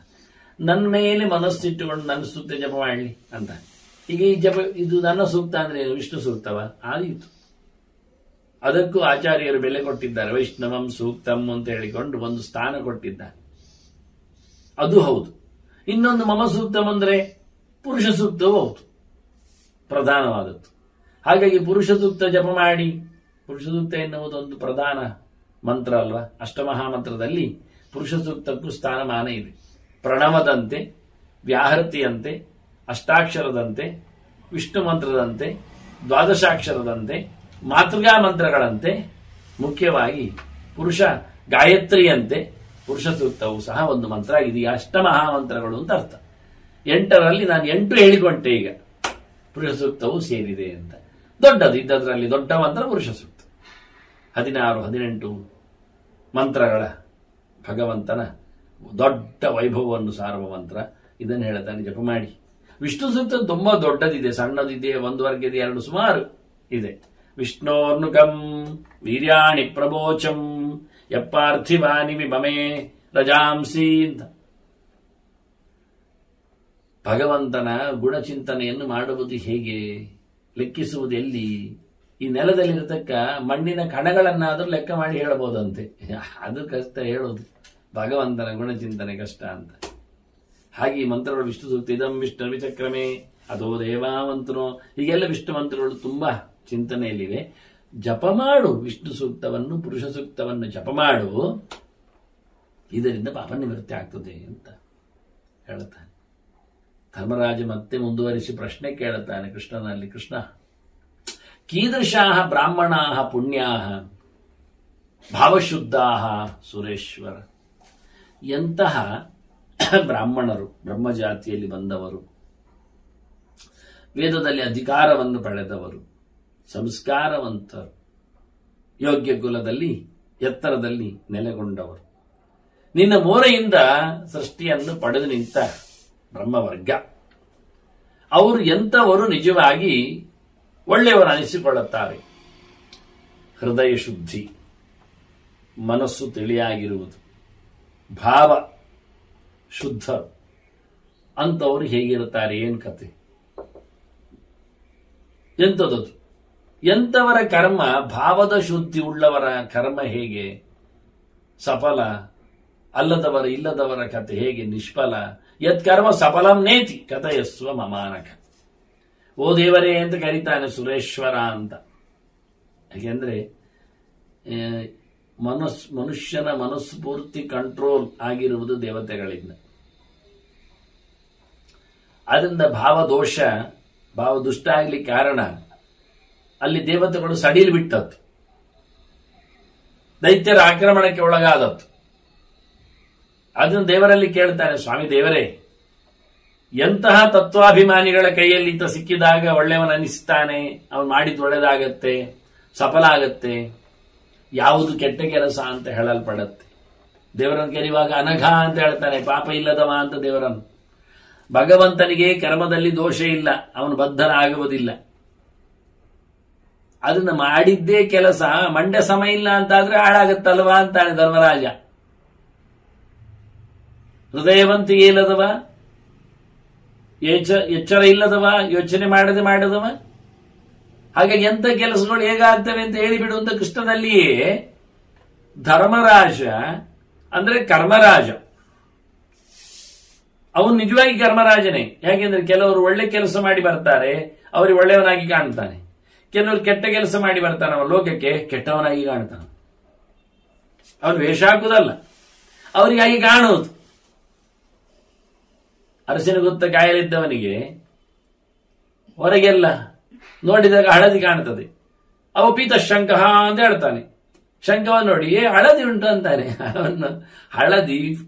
ನನ್ನ ಮೇಲೆ ಮನಸ್ಸಿಟ್ಟುಕೊಂಡು ನನ್ನ ಸೂಕ್ತ ಜಪ ಮಾಡಲಿ ಅಂತ. ಈಗ ಈ ಜಪ, ಇದು ನನ್ನ ಸೂಕ್ತ ಅಂದ್ರೆ ವಿಷ್ಣು ಸೂಕ್ತವ ಆದೀತು. ಅದಕ್ಕೂ ಆಚಾರ್ಯರು ಬೆಲೆ ಕೊಟ್ಟಿದ್ದಾರೆ. ವೈಷ್ಣವಂ ಸೂಕ್ತಂ ಅಂತ ಹೇಳಿಕೊಂಡು ಒಂದು ಸ್ಥಾನ ಕೊಟ್ಟಿದ್ದಾರೆ, ಅದು ಹೌದು. ಇನ್ನೊಂದು ಮಮ ಸೂಕ್ತಂ ಅಂದ್ರೆ ಪುರುಷ ಸೂಕ್ತವೂ ಹೌದು, ಪ್ರಧಾನವಾದದ್ದು. ಹಾಗಾಗಿ ಪುರುಷ ಸೂಕ್ತ ಜಪ ಮಾಡಿ. ಪುರುಷ ಸೂಕ್ತ ಎನ್ನುವುದೊಂದು ಪ್ರಧಾನ ಮಂತ್ರ ಅಲ್ವಾ. ಅಷ್ಟಮಹಾಮಂತ್ರದಲ್ಲಿ ಪುರುಷ ಸೂಕ್ತಕ್ಕೂ ಸ್ಥಾನಮಾನ ಇದೆ. ಪ್ರಣವದಂತೆ, ವ್ಯಾಹೃತಿಯಂತೆ, ಅಷ್ಟಾಕ್ಷರದಂತೆ, ವಿಷ್ಣು ಮಂತ್ರದಂತೆ, ದ್ವಾದಶಾಕ್ಷರದಂತೆ, ಮಾತೃಗಾ ಮಂತ್ರಗಳಂತೆ, ಮುಖ್ಯವಾಗಿ ಪುರುಷ ಗಾಯತ್ರಿಯಂತೆ ಪುರುಷ ಸೂಕ್ತವು ಸಹ ಒಂದು ಮಂತ್ರ ಆಗಿದೆ. ಈ ಅಷ್ಟಮಹಾಮಂತ್ರಗಳು ಅಂತ ಅರ್ಥ. 8ರಲ್ಲಿ ನಾನು 8 ಹೇಳಿಕೊಂಡೆ. ಈಗ ಪುರುಷ ಸೂಕ್ತವು ಸೇರಿದೆ ಅಂತ. ದೊಡ್ಡದು ಇದ್ದದ್ರಲ್ಲಿ ದೊಡ್ಡ ಮಂತ್ರ ಪುರುಷ ಸೂಕ್ತ. 16, 18 ಮಂತ್ರಗಳ ಭಗವಂತನ ದೊಡ್ಡ ವೈಭವವನ್ನು ಸಾರುವ ಮಂತ್ರ. ಇದನ್ನು ಹೇಳ್ತಾನೆ, ಜಪ ಮಾಡಿ. ವಿಷ್ಣು ಸೂಕ್ತ ತುಂಬಾ ದೊಡ್ಡದಿದೆ, ಸಣ್ಣದಿದೆ, 1 ವರ್ಗದ 2 ಸುಮಾರು ಇದೆ. ವಿಷ್ಣೋರ್ನುಕಂ ವೀರ್ಯಾಣಿ ಪ್ರಬೋಚಂ ಯಪ್ಪಾರ್ಥಿವಾನಿ ವಿಮಮೇ ರಜಾಂಸಿ ಅಂತ. ಭಗವಂತನ ಗುಣಚಿಂತನೆಯನ್ನು ಮಾಡುವುದು ಹೇಗೆ, ಲೆಕ್ಕಿಸುವುದು ಎಲ್ಲಿ? ಈ ನೆಲದಲ್ಲಿರತಕ್ಕ ಮಣ್ಣಿನ ಕಣಗಳನ್ನಾದರೂ ಲೆಕ್ಕ ಮಾಡಿ ಹೇಳಬಹುದಂತೆ. ಅದು ಕಷ್ಟ ಹೇಳೋದು, ಭಗವಂತನ ಗುಣಚಿಂತನೆ ಕಷ್ಟ ಅಂತ. ಹಾಗೆ ಈ ಮಂತ್ರಗಳು ವಿಷ್ಣು ಸೂಕ್ತ, ಇದಂ ವಿಷ್ಣು ವಿಚಕ್ರಮೇ ಅದೋ ದೇವಾವಂತನೋ, ಹೀಗೆಲ್ಲ ವಿಷ್ಣು ಮಂತ್ರಗಳು ತುಂಬಾ ಚಿಂತನೆಯಲ್ಲಿವೆ. ಜಪ ಮಾಡು ವಿಷ್ಣು ಸೂಕ್ತವನ್ನು, ಪುರುಷ ಸೂಕ್ತವನ್ನು ಜಪ ಮಾಡು, ಇದರಿಂದ ಪಾಪ ನಿವೃತ್ತಿ ಆಗ್ತದೆ ಅಂತ ಹೇಳುತ್ತಾನೆ. ಧರ್ಮರಾಜ ಮತ್ತೆ ಮುಂದುವರಿಸಿ ಪ್ರಶ್ನೆ ಕೇಳುತ್ತಾನೆ ಕೃಷ್ಣನಲ್ಲಿ. ಕೃಷ್ಣ, ಕೀದೃಶಾಃ ಬ್ರಾಹ್ಮಣಾಃ ಪುಣ್ಯಾಃ ಭಾವಶುದ್ಧಾಃ ಸುರೇಶ್ವರ. ಎಂತಹ ಬ್ರಾಹ್ಮಣರು, ಬ್ರಹ್ಮಜಾತಿಯಲ್ಲಿ ಬಂದವರು, ವೇದದಲ್ಲಿ ಅಧಿಕಾರವನ್ನು ಪಡೆದವರು, ಸಂಸ್ಕಾರವಂತರು, ಯೋಗ್ಯ ಕುಲದಲ್ಲಿ ಎತ್ತರದಲ್ಲಿ ನೆಲೆಗೊಂಡವರು, ನಿನ್ನ ಮೋರೆಯಿಂದ ಸೃಷ್ಟಿಯನ್ನು ಪಡೆದು ನಿಂತ ಬ್ರಹ್ಮವರ್ಗ, ಅವರು ಎಂಥವರು ನಿಜವಾಗಿ ಒಳ್ಳೆಯವರು ಅನಿಸಿಕೊಳ್ಳುತ್ತಾರೆ. ಹೃದಯ ಶುದ್ಧಿ, ಮನಸ್ಸು ತಿಳಿಯಾಗಿರುವುದು, ಭಾವ ಶುದ್ಧರು ಅಂಥವರು ಹೇಗಿರುತ್ತಾರೆ, ಏನ್ ಕತೆ, ಎಂಥದದು? ಎಂಥವರ ಕರ್ಮ, ಭಾವದ ಶುದ್ಧಿ ಉಳ್ಳವರ ಕರ್ಮ ಹೇಗೆ ಸಫಲ, ಅಲ್ಲದವರ ಇಲ್ಲದವರ ಕತೆ ಹೇಗೆ ನಿಷ್ಫಲ. ಯತ್ಕರ್ಮ ಸಫಲಂ ನೇತಿ ಕಥಯಸ್ವ ಮಮಾನಕ. ಓ ದೇವರೇ ಅಂತ ಕರೀತಾನೆ ಸುರೇಶ್ವರ ಅಂತ. ಯಾಕೆಂದ್ರೆ ಮನುಷ್ಯನ ಮನಸ್ಸು ಪೂರ್ತಿ ಕಂಟ್ರೋಲ್ ಆಗಿರುವುದು ದೇವತೆಗಳಿಂದ. ಅದರಿಂದ ಭಾವದೋಷ, ಭಾವ ದುಷ್ಟ ಆಗ್ಲಿಕ್ಕೆ ಕಾರಣ ಅಲ್ಲಿ ದೇವತೆಗಳು ಸಡಿಲ್ ಬಿಟ್ಟದ್ದು, ದೈತ್ಯರ ಆಕ್ರಮಣಕ್ಕೆ ಒಳಗಾದದ್ದು. ಅದನ್ನು ದೇವರಲ್ಲಿ ಕೇಳ್ತಾನೆ, ಸ್ವಾಮಿ ದೇವರೇ, ಎಂತಹ ತತ್ವಾಭಿಮಾನಿಗಳ ಕೈಯಲ್ಲಿ ಈತ ಸಿಕ್ಕಿದಾಗ ಒಳ್ಳೆಯವನನಿಸ್ತಾನೆ, ಅವನು ಮಾಡಿದ್ದು ಒಳ್ಳೆದಾಗತ್ತೆ, ಸಫಲ ಆಗತ್ತೆ, ಯಾವುದು ಕೆಟ್ಟ ಕೆಲಸ ಅಂತ ಹೇಳಲ್ಪಡತ್ತೆ. ದೇವರನ್ನು ಕರೆಯುವಾಗ ಅನಘ ಅಂತ ಹೇಳ್ತಾನೆ, ಪಾಪ ಇಲ್ಲದವ ಅಂತ ದೇವರನ್ನು. ಭಗವಂತನಿಗೆ ಕರ್ಮದಲ್ಲಿ ದೋಷ ಇಲ್ಲ, ಅವನು ಬದ್ಧನಾಗುವುದಿಲ್ಲ. ಅದನ್ನ ಮಾಡಿದ್ದೇ ಕೆಲಸ ಮಂಡ್ಯ ಸಮ ಇಲ್ಲ ಅಂತಾದ್ರೆ ಹಾಳಾಗತ್ತಲ್ವಾ ಅಂತಾನೆ ಧರ್ಮರಾಜ. ಹೃದಯವಂತಿಗೆ ಇಲ್ಲದವ, ಎಚ್ಚರ ಇಲ್ಲದವ, ಯೋಚನೆ ಮಾಡದವ. ಹಾಗಾಗಿ ಎಂಥ ಕೆಲಸಗಳು ಹೇಗಾಗ್ತವೆ ಅಂತ ಹೇಳಿಬಿಡುವಂತ ಕೃಷ್ಣನಲ್ಲಿಯೇ ಧರ್ಮರಾಜ ಅಂದ್ರೆ ಕರ್ಮರಾಜ. ಅವನು ನಿಜವಾಗಿ ಕರ್ಮರಾಜನೇ. ಯಾಕೆಂದ್ರೆ ಕೆಲವರು ಒಳ್ಳೆ ಕೆಲಸ ಮಾಡಿ ಬರ್ತಾರೆ, ಅವರಿಗೆ ಒಳ್ಳೆಯವನಾಗಿ ಕಾಣ್ತಾನೆ. ಕೆಲವರು ಕೆಟ್ಟ ಕೆಲಸ ಮಾಡಿ ಬರ್ತಾನೆ, ಅವನ ಲೋಕಕ್ಕೆ ಕೆಟ್ಟವನಾಗಿ ಕಾಣ್ತಾನೆ. ಅವನು ವೇಷ ಹಾಕುವುದಲ್ಲ, ಅವರಿಗಾಗಿ ಕಾಣುವುದು. ಅರಸಿನ ಗೊತ್ತ ಕಾಯಲಿದ್ದವನಿಗೆ ಹೊರಗೆಲ್ಲ ನೋಡಿದಾಗ ಹಳದಿ ಕಾಣ್ತದೆ, ಅವ ಪೀತ ಶಂಕ ಅಂತ ಹೇಳ್ತಾನೆ. ಶಂಕವನ್ನು ನೋಡಿ ಹಳದಿ ಉಂಟು ಅಂತಾನೆ. ಅವನು ಹಳದಿ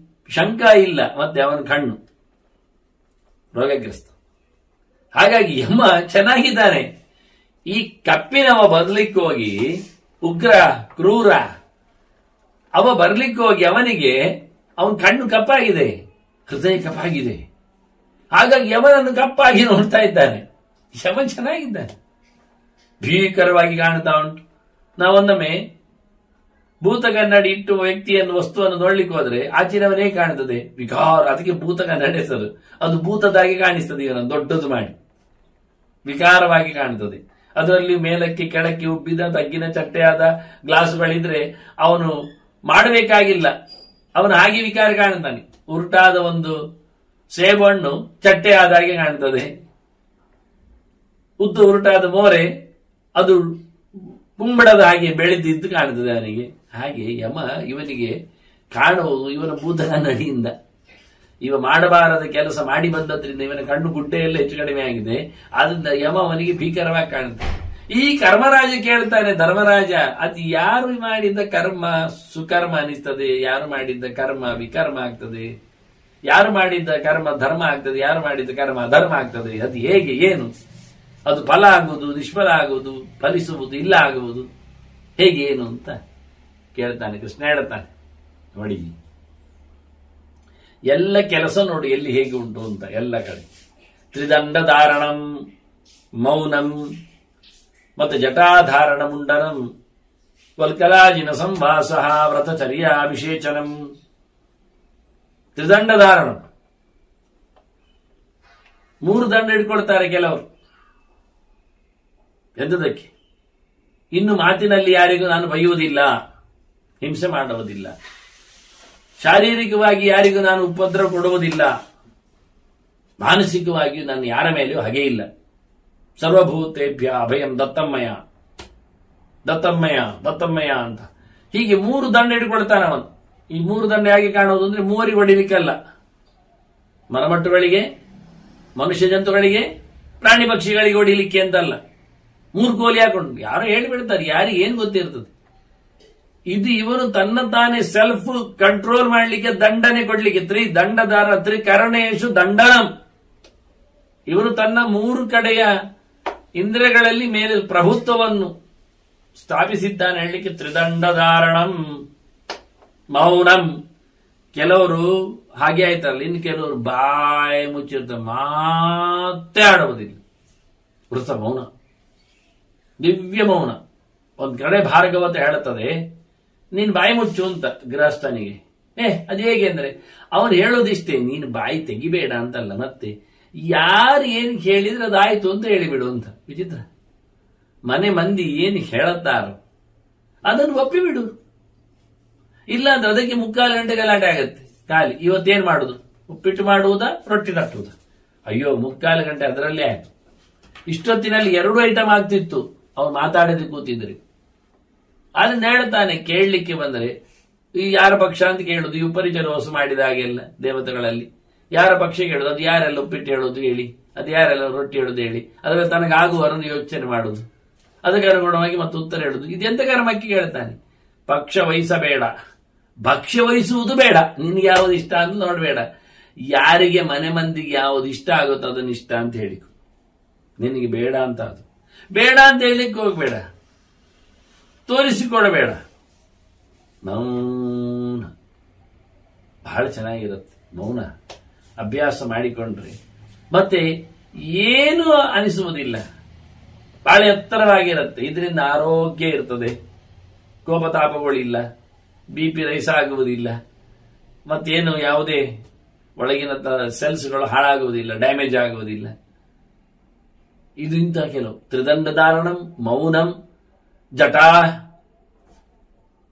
ಶಂಕ ಇಲ್ಲ, ಮತ್ತೆ ಅವನ ಕಣ್ಣು ರೋಗಗ್ರಸ್ತ. ಹಾಗಾಗಿ ಯಮ ಚೆನ್ನಾಗಿದ್ದಾನೆ. ಈ ಕಪ್ಪಿನವ ಬರ್ಲಿಕ್ಕೆ ಹೋಗಿ, ಉಗ್ರ ಕ್ರೂರ ಅವ ಬರ್ಲಿಕ್ಕೆ ಹೋಗಿ ಅವನಿಗೆ ಅವನ ಕಣ್ಣು ಕಪ್ಪಾಗಿದೆ, ಹೃದಯ ಕಪ್ಪಾಗಿದೆ. ಹಾಗಾಗಿ ಯಮನನ್ನು ಕಪ್ಪಾಗಿ ನೋಡ್ತಾ ಇದ್ದಾನೆ. ಯಮ ಚೆನ್ನಾಗಿದ್ದಾನೆ, ಭೀಕರವಾಗಿ ಕಾಣ್ತಾ ಉಂಟು. ನಾವೊಂದೊಮ್ಮೆ ಭೂತ ಕನ್ನಡಿ ಇಟ್ಟು ವ್ಯಕ್ತಿಯನ್ನು ವಸ್ತುವನ್ನು ನೋಡ್ಲಿಕ್ಕೆ ಹೋದ್ರೆ ಆಚಿನವನೇ ಕಾಣ್ತದೆ ವಿಕಾರ. ಅದಕ್ಕೆ ಭೂತ ಕನ್ನಡಿ ಹೆಸರು. ಅದು ಭೂತದಾಗಿ ಕಾಣಿಸ್ತದೆ, ಇವನನ್ನು ದೊಡ್ಡದು ಮಾಡಿ ವಿಕಾರವಾಗಿ ಕಾಣ್ತದೆ. ಅದರಲ್ಲಿ ಮೇಲಕ್ಕೆ ಕೆಳಕ್ಕೆ ಉಬ್ಬಿದ ತಗ್ಗಿನ ಚಟ್ಟೆಯಾದ ಗ್ಲಾಸುಗಳಿದ್ರೆ ಅವನು ಮಾಡಬೇಕಾಗಿಲ್ಲ, ಅವನು ಹಾಗೆ ವಿಕಾರ ಕಾಣ್ತಾನೆ. ಉರುಟಾದ ಒಂದು ಸೇಬಣ್ಣು ಚಟ್ಟೆ ಆದ ಹಾಗೆ ಕಾಣ್ತದೆ, ಉದ್ದು ಉರುಟಾದ ಮೋರೆ ಅದು ಕುಂಬಳದ ಹಾಗೆ ಬೆಳೆದಿದ್ದು ಕಾಣ್ತದೆ ಅವನಿಗೆ. ಹಾಗೆ ಯಮ ಇವನಿಗೆ ಕಾಣುವುದು ಇವನ ಬೂದನ ನಡಿಯಿಂದ. ಇವ ಮಾಡಬಾರದ ಕೆಲಸ ಮಾಡಿ ಬಂದದ್ರಿಂದ ಇವನ ಕಣ್ಣು ಗುಡ್ಡೆಯೆಲ್ಲ ಹೆಚ್ಚು ಕಡಿಮೆ ಆಗಿದೆ. ಆದ್ರಿಂದ ಯಮ ಅವನಿಗೆ ಭೀಕರವಾಗಿ ಕಾಣುತ್ತೆ. ಈ ಕರ್ಮರಾಜ ಕೇಳ್ತಾನೆ, ಧರ್ಮರಾಜ ಅದು ಯಾರು ಮಾಡಿದ್ದ ಕರ್ಮ ಸುಕರ್ಮ ಅನಿಸ್ತದೆ, ಯಾರು ಮಾಡಿದ್ದ ಕರ್ಮ ವಿಕರ್ಮ ಆಗ್ತದೆ, ಯಾರು ಮಾಡಿದ್ದ ಕರ್ಮ ಧರ್ಮ ಆಗ್ತದೆ, ಯಾರು ಮಾಡಿದ್ದ ಕರ್ಮ ಅಧರ್ಮ ಆಗ್ತದೆ, ಅದು ಹೇಗೆ, ಏನು ಅದು ಫಲ ಆಗುವುದು, ನಿಷ್ಫಲ ಆಗುವುದು, ಫಲಿಸುವುದು, ಇಲ್ಲ ಆಗುವುದು, ಹೇಗೆ ಏನು ಅಂತ ಕೇಳ್ತಾನೆ. ಕೃಷ್ಣ ಹೇಳ್ತಾನೆ, ನೋಡಿ ಎಲ್ಲ ಕೆಲಸ ನೋಡಿ ಎಲ್ಲಿ ಹೇಗೆ ಉಂಟು ಅಂತ. ಎಲ್ಲ ಕಡೆ ತ್ರಿದಂಡ ಧಾರಣಂ ಮೌನಂ ಮತ್ತೆ ಜಟಾಧಾರಣ ಮುಂಡನಂ ವಲ್ಕಲಾಜಿನ ಸಂವಾಸ ವ್ರತಚರ್ಯಾಭಿಷೇಚನಂ. ತ್ರಿದಂಡ ಧಾರಣ, 3 ದಂಡ ಇಟ್ಕೊಳ್ತಾರೆ ಕೆಲವರು. ಎಂದದಕ್ಕೆ? ಇನ್ನು ಮಾತಿನಲ್ಲಿ ಯಾರಿಗೂ ನಾನು ಬೈಯುವುದಿಲ್ಲ, ಹಿಂಸೆ ಮಾಡುವುದಿಲ್ಲ, ಶಾರೀರಿಕವಾಗಿ ಯಾರಿಗೂ ನಾನು ಉಪದ್ರವ ಕೊಡುವುದಿಲ್ಲ, ಮಾನಸಿಕವಾಗಿಯೂ ನಾನು ಯಾರ ಮೇಲೆಯೂ ಹಾಗೇ ಇಲ್ಲ. ಸರ್ವಭೂತೇಭ್ಯ ಅಭಯಂ ದತ್ತಮ್ಮಯ್ಯ ದತ್ತಮ್ಮಯ್ಯ ದತ್ತಮ್ಮಯ್ಯ ಅಂತ ಹೀಗೆ 3 ದಂಡ ಇಟ್ಕೊಳ್ತಾನೆ ಅವನು. ಈ 3 ದಂಡ ಹೇಗೆ ಕಾಣುವುದು ಅಂದ್ರೆ, 3 ಹೊಡಿಲಿಕ್ಕಲ್ಲ, ಮರಮಟ್ಟುಗಳಿಗೆ, ಮನುಷ್ಯ ಜಂತುಗಳಿಗೆ, ಪ್ರಾಣಿ ಪಕ್ಷಿಗಳಿಗೆ ಹೊಡಿಲಿಕ್ಕೆ ಅಂತಲ್ಲ. 3 ಕೋಲಿ ಹಾಕೊಂಡು ಯಾರು ಹೇಳಿಬಿಡ್ತಾರೆ, ಯಾರಿಗೆ ಏನ್ ಗೊತ್ತಿರ್ತದೆ. ಇದು ಇವನು ತನ್ನ ತಾನೇ ಸೆಲ್ಫ್ ಕಂಟ್ರೋಲ್ ಮಾಡಲಿಕ್ಕೆ ದಂಡನೆ ಕೊಡ್ಲಿಕ್ಕೆ. ತ್ರಿದಂಡಧಾರ ತ್ರಿಕರಣೇಶು ದಂಡನಂ. ಇವನು ತನ್ನ 3 ಕಡೆಯ ಇಂದ್ರಿಯಗಳಲ್ಲಿ ಮೇಲೆ ಪ್ರಭುತ್ವವನ್ನು ಸ್ಥಾಪಿಸಿದ್ದಾನೆ ಹೇಳಲಿಕ್ಕೆ ತ್ರಿದಂಡಧಾರಣಂ ಮೌನಂ. ಕೆಲವರು ಹಾಗೆ ಆಯ್ತಲ್ಲ, ಇನ್ನು ಕೆಲವರು ಬಾಯಿ ಮುಚ್ಚಿರ್ತಾರೆ, ಮಾತೇ ಆಡುವುದಿಲ್ಲ. ವೃತ ಮೌನ, ದಿವ್ಯ ಮೌನ. ಒಂದ್ ಕಡೆ ಭಾರ್ಗವತ ಹೇಳುತ್ತದೆ, ನೀನ್ ಬಾಯಿ ಮುಚ್ಚು ಅಂತ ಗೃಹಸ್ಥನಿಗೆ. ಅದು ಹೇಗೆ ಅಂದ್ರೆ, ಅವನು ಹೇಳೋದಿಷ್ಟೇ, ನೀನು ಬಾಯಿ ತೆಗಿಬೇಡ ಅಂತಲ್ಲ, ಮತ್ತೆ ಯಾರು ಏನು ಹೇಳಿದ್ರೆ ಅದಾಯ್ತು ಅಂತ ಹೇಳಿಬಿಡು ಅಂತ. ವಿಚಿತ್ರ. ಮನೆ ಮಂದಿ ಏನು ಹೇಳುತ್ತಾರೋ ಅದನ್ನು ಒಪ್ಪಿಬಿಡು. ಇಲ್ಲ ಅಂದ್ರೆ ಅದಕ್ಕೆ 3/4 ಗಂಟೆ ಗಲಾಟೆ ಆಗತ್ತೆ. ಖಾಲಿ ಇವತ್ತೇನ್ ಮಾಡುದು, ಉಪ್ಪಿಟ್ಟು ಮಾಡುವುದಾ ರೊಟ್ಟಿ ತಟ್ಟುವುದಾ? ಅಯ್ಯೋ 3/4 ಗಂಟೆ ಅದರಲ್ಲೇ ಆಯ್ತು. ಇಷ್ಟೊತ್ತಿನಲ್ಲಿ 2 ಐಟಮ್ ಆಗ್ತಿತ್ತು ಅವ್ರು ಮಾತಾಡದೆ ಕೂತಿದ್ರಿ. ಅದನ್ನ ಹೇಳ್ತಾನೆ, ಕೇಳಲಿಕ್ಕೆ ಬಂದರೆ ಈ ಯಾರ ಪಕ್ಷ ಅಂತ ಕೇಳುದು, ಈ ಉಪರಿಚರ ಹೊಸ ಮಾಡಿದ ಹಾಗೆಲ್ಲ ದೇವತೆಗಳಲ್ಲಿ ಯಾರ ಪಕ್ಷ ಕೇಳುದು, ಅದು ಯಾರೆಲ್ಲ ಉಪ್ಪಿಟ್ಟು ಹೇಳುದು ಹೇಳಿ, ಅದು ಯಾರೆಲ್ಲ ರೊಟ್ಟಿ ಹೇಳುದು ಹೇಳಿ, ಅದರ ತನಗಾಗುವರನ್ನು ಯೋಚನೆ ಮಾಡುದು, ಅದಕ್ಕೆ ಅನುಗುಣವಾಗಿ ಮತ್ತೆ ಉತ್ತರ ಹೇಳುದು. ಇದೆಂತ ಕರ್ಮಕ್ಕೆ ಕೇಳ್ತಾನೆ. ಪಕ್ಷ ವಹಿಸಬೇಡ, ಭಕ್ಷ್ಯ ವಹಿಸುವುದು ಬೇಡ, ನಿನ್ಗೆ ಯಾವ್ದು ಇಷ್ಟ ಅಂತ ನೋಡಬೇಡ, ಯಾರಿಗೆ ಮನೆ ಮಂದಿಗೆ ಯಾವ್ದು ಇಷ್ಟ ಆಗುತ್ತೋ ಅದನ್ನ ಇಷ್ಟ ಅಂತ ಹೇಳಿಕು. ನಿನಗೆ ಬೇಡ ಅಂತ ಅದು ಬೇಡ ಅಂತ ಹೇಳಲಿಕ್ಕೆ ಹೋಗ್ಬೇಡ, ತೋರಿಸಿಕೊಡಬೇಡ. ಮೌನ ಬಹಳ ಚೆನ್ನಾಗಿರುತ್ತೆ. ಮೌನ ಅಭ್ಯಾಸ ಮಾಡಿಕೊಂಡ್ರೆ ಮತ್ತೆ ಏನು ಅನಿಸುವುದಿಲ್ಲ, ಬಹಳ ಎತ್ತರವಾಗಿರುತ್ತೆ. ಇದರಿಂದ ಆರೋಗ್ಯ ಇರ್ತದೆ, ಕೋಪತಾಪಗಳಿಲ್ಲ, BP ರೈಸ್ ಆಗುವುದಿಲ್ಲ, ಮತ್ತೇನು ಯಾವುದೇ ಒಳಗಿನ ಸೆಲ್ಸ್ಗಳು ಹಾಳಾಗುವುದಿಲ್ಲ, ಡ್ಯಾಮೇಜ್ ಆಗುವುದಿಲ್ಲ. ಇದು ಇಂಥ ಕೆಲವು ತ್ರಿದಂಡ ಧಾರಣಂ ಮೌನಂ ಜಟಾ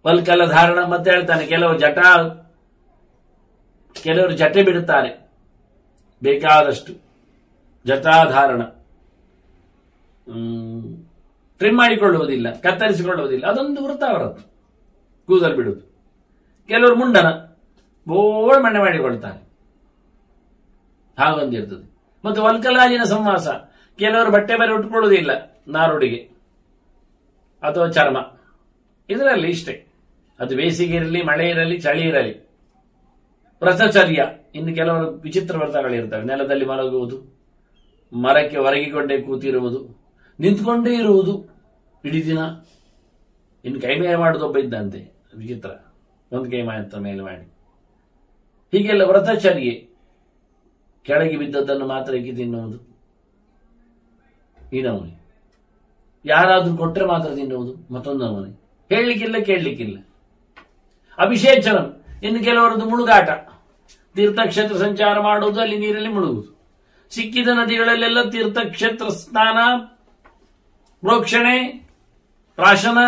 ವಲ್ಕಲ ಧಾರಣ. ಮತ್ತೆ ಹೇಳ್ತಾನೆ, ಕೆಲವರು ಜಟೆ ಬಿಡುತ್ತಾರೆ ಬೇಕಾದಷ್ಟು, ಜಟಾಧಾರಣ, ಟ್ರಿಮ್ ಮಾಡಿಕೊಳ್ಳುವುದಿಲ್ಲ, ಕತ್ತರಿಸಿಕೊಳ್ಳುವುದಿಲ್ಲ, ಅದೊಂದು ವೃತ್ತಾವರತ್ತು ಕೂದಲು ಬಿಡುವುದು. ಕೆಲವರು ಮುಂಡನ ಬೋಳ್ ಮಣ್ಣೆ ಮಾಡಿಕೊಳ್ತಾರೆ, ಹಾಗೊಂದಿರ್ತದೆ. ಮತ್ತು ವಲ್ಕಲಾಜಿನ ಸಂವಾಸ, ಕೆಲವರು ಬಟ್ಟೆ ಬರೆ ಉಟ್ಕೊಳ್ಳುವುದಿಲ್ಲ, ನಾರುಡಿಗೆ ಅಥವಾ ಚರ್ಮ, ಇದರಲ್ಲಿ ಇಷ್ಟೇ. ಅದು ಬೇಸಿಗೆ ಇರಲಿ, ಮಳೆ ಇರಲಿ, ಚಳಿ ಇರಲಿ. ವ್ರತಚರ್ಯ, ಇನ್ನು ಕೆಲವರು ವಿಚಿತ್ರ ವ್ರತಗಳಿರ್ತವೆ. ನೆಲದಲ್ಲಿ ಮಲಗುವುದು, ಮರಕ್ಕೆ ಒರಗಿಕೊಂಡೇ ಕೂತಿರುವುದು, ನಿಂತ್ಕೊಂಡೇ ಇರುವುದು ಇಡೀ ದಿನ. ಇನ್ನು ಕೈ ಮೇಲೆ ಮಾಡುವುದೊಬ್ಬ ಇದ್ದಂತೆ, ವಿಚಿತ್ರ, ಒಂದು ಕೈ ಮಾತ್ರ ಮೇಲೆ ಮಾಡಿ. ಹೀಗೆಲ್ಲ ವ್ರತಚರ್ಯೆ. ಕೆಳಗೆ ಬಿದ್ದದ್ದನ್ನು ಮಾತ್ರ ಎಕ್ಕಿ ತಿನ್ನುವುದು ಈ ನಮೂನೆ. ಯಾರಾದ್ರೂ ಕೊಟ್ಟರೆ ಮಾತ್ರ ತಿನ್ನುವುದು ಮತ್ತೊಂದು ನಮೂನೆ. ಹೇಳಲಿಕ್ಕಿಲ್ಲ, ಕೇಳಲಿಕ್ಕಿಲ್ಲ. ಅಭಿಷೇಚನ, ಇನ್ನು ಕೆಲವರದ್ದು ಮುಳುಗಾಟ, ತೀರ್ಥಕ್ಷೇತ್ರ ಸಂಚಾರ ಮಾಡುವುದು, ಅಲ್ಲಿ ನೀರಲ್ಲಿ ಮುಳುಗುವುದು. ಸಿಕ್ಕಿದ ನದಿಗಳಲ್ಲೆಲ್ಲ ತೀರ್ಥಕ್ಷೇತ್ರ ಸ್ನಾನ, ಪ್ರೋಕ್ಷಣೆ, ಪ್ರಾಶನ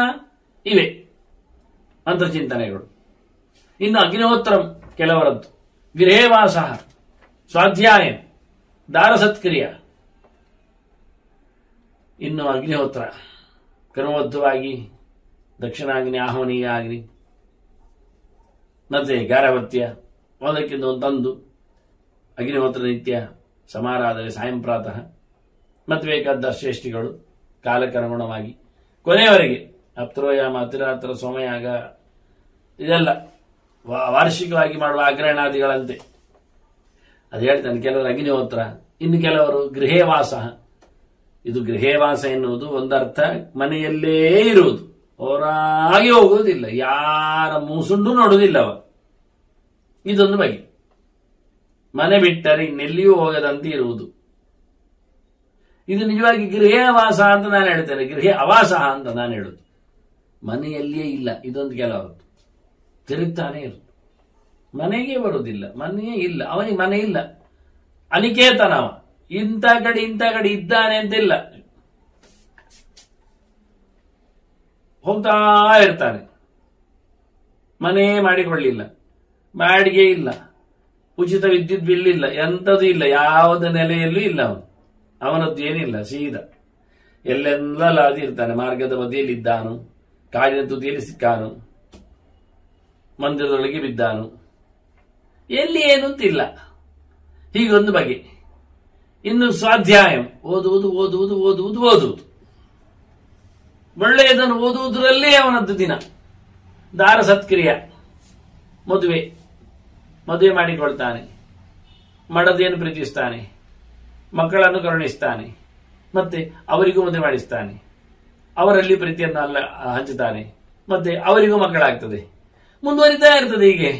ಇವೆ ಅಂತರ್ಚಿಂತನೆಗಳು. ಇನ್ನು ಅಗ್ನಿಹೋತ್ರಂ ಕೆಲವರದ್ದು, ಗೃಹೇವಾಸ, ಸ್ವಾಧ್ಯಾಯ, ದಾರಸತ್ಕ್ರಿಯ. ಇನ್ನು ಅಗ್ನಿಹೋತ್ರ ಕ್ರಮಬದ್ಧವಾಗಿ ದಕ್ಷಿಣಾಗ್ನಿ, ಆಹ್ವನೀಯ ಅಗ್ನಿ, ಮತ್ತೆ ಗಾರವತ್ಯ ಒಂದಕ್ಕಿಂತ ಒಂದು ತಂದು ಅಗ್ನಿಹೋತ್ರ ನಿತ್ಯ, ಸಮಾರಾಧನೆ ಸಾಯಂ ಪ್ರಾತಃ, ಮತ್ತೆ ಬೇಕಾದ ಶ್ರೇಷ್ಠಿಗಳು ಕಾಲಕ್ಕನುಗುಣವಾಗಿ ಕೊನೆಯವರೆಗೆ ಅಪ್ತರೋಯಾಮ, ಅತಿರಾತ್ರ, ಸೋಮಯಾಗ ಇದೆಲ್ಲ ವಾರ್ಷಿಕವಾಗಿ ಮಾಡುವ ಅಗ್ರಹಣಾದಿಗಳಂತೆ. ಅದು ಹೇಳ್ತಾನೆ. ಕೆಲವರು ಅಗ್ನಿಹೋತ್ರ, ಇನ್ನು ಕೆಲವರು ಗೃಹೇವಾಸ. ಇದು ಗೃಹೇವಾಸ ಎನ್ನುವುದು ಒಂದರ್ಥ ಮನೆಯಲ್ಲೇ ಇರುವುದು, ಹೊರಾಗಿ ಹೋಗುವುದಿಲ್ಲ, ಯಾರ ಮೂಸುಂಡು ನೋಡುವುದಿಲ್ಲ ಅವ. ಇದೊಂದು ಬಗೆ. ಮನೆ ಬಿಟ್ಟರೆ ಇನ್ನೆಲ್ಲಿಯೂ ಹೋಗದಂತೆ ಇರುವುದು. ಇದು ನಿಜವಾಗಿ ಗೃಹವಾಸ ಅಂತ ನಾನು ಹೇಳ್ತೇನೆ, ಗೃಹ ಅವಾಸ ಅಂತ ನಾನು ಹೇಳುದು. ಮನೆಯಲ್ಲಿಯೇ ಇಲ್ಲ. ಇದೊಂದು ಕೆಲವರದ್ದು ತಿರುಗ್ತಾನೆ ಇರುವುದು, ಮನೆಗೆ ಬರುವುದಿಲ್ಲ, ಮನೆಯೇ ಇಲ್ಲ, ಅವನಿಗೆ ಮನೆ ಇಲ್ಲ, ಅನಿಕೇತನವ, ಇಂಥ ಕಡೆ ಇದ್ದಾನೆ ಅಂತಿಲ್ಲ, ಹೋಗ್ತಾ ಇರ್ತಾನೆ. ಮನೆ ಮಾಡಿಕೊಳ್ಳಿಲ್ಲ, ಬಾಡಿಗೆ ಇಲ್ಲ, ಉಚಿತ ವಿದ್ಯುತ್ ಬಿಲ್ ಇಲ್ಲ, ಎಂಥದ್ದು ಇಲ್ಲ, ಯಾವುದ ನೆಲೆಯಲ್ಲೂ ಇಲ್ಲ. ಅವನದ್ದು ಏನಿಲ್ಲ, ಸೀದಾ ಎಲ್ಲೆಲ್ಲ ಲಾದಿರ್ತಾನೆ. ಮಾರ್ಗದ ಬದಿಯಲ್ಲಿ ಇದ್ದಾನು, ಕಾಡಿನ ತುದಿಯಲ್ಲಿ ಸಿಕ್ಕಾನು, ಮಂದಿರದೊಳಗೆ ಬಿದ್ದಾನು, ಎಲ್ಲಿ ಏನು ಅಂತಿಲ್ಲ. ಹೀಗೊಂದು ಬಗೆ. ಇನ್ನು ಸ್ವಾಧ್ಯಾಯ, ಓದುವುದು ಓದುವುದು ಓದುವುದು ಓದುವುದು, ಒಳ್ಳೆಯದನ್ನು ಓದುವುದರಲ್ಲೇ ಅವನದ್ದು ದಿನ. ದಾರ ಸತ್ಕ್ರಿಯ, ಮದುವೆ ಮಾಡಿಕೊಳ್ತಾನೆ, ಮಡದಿಯನ್ನು ಪ್ರೀತಿಸ್ತಾನೆ, ಮಕ್ಕಳನ್ನು ಕರುಣಿಸ್ತಾನೆ, ಮತ್ತೆ ಅವರಿಗೂ ಮದುವೆ ಮಾಡಿಸ್ತಾನೆ, ಅವರಲ್ಲಿ ಪ್ರೀತಿಯನ್ನು ಅಲ್ಲ ಹಂಚುತ್ತಾನೆ, ಮತ್ತೆ ಅವರಿಗೂ ಮಕ್ಕಳಾಗ್ತದೆ, ಮುಂದುವರಿತಾ ಇರ್ತದೆ. ಹೀಗೆ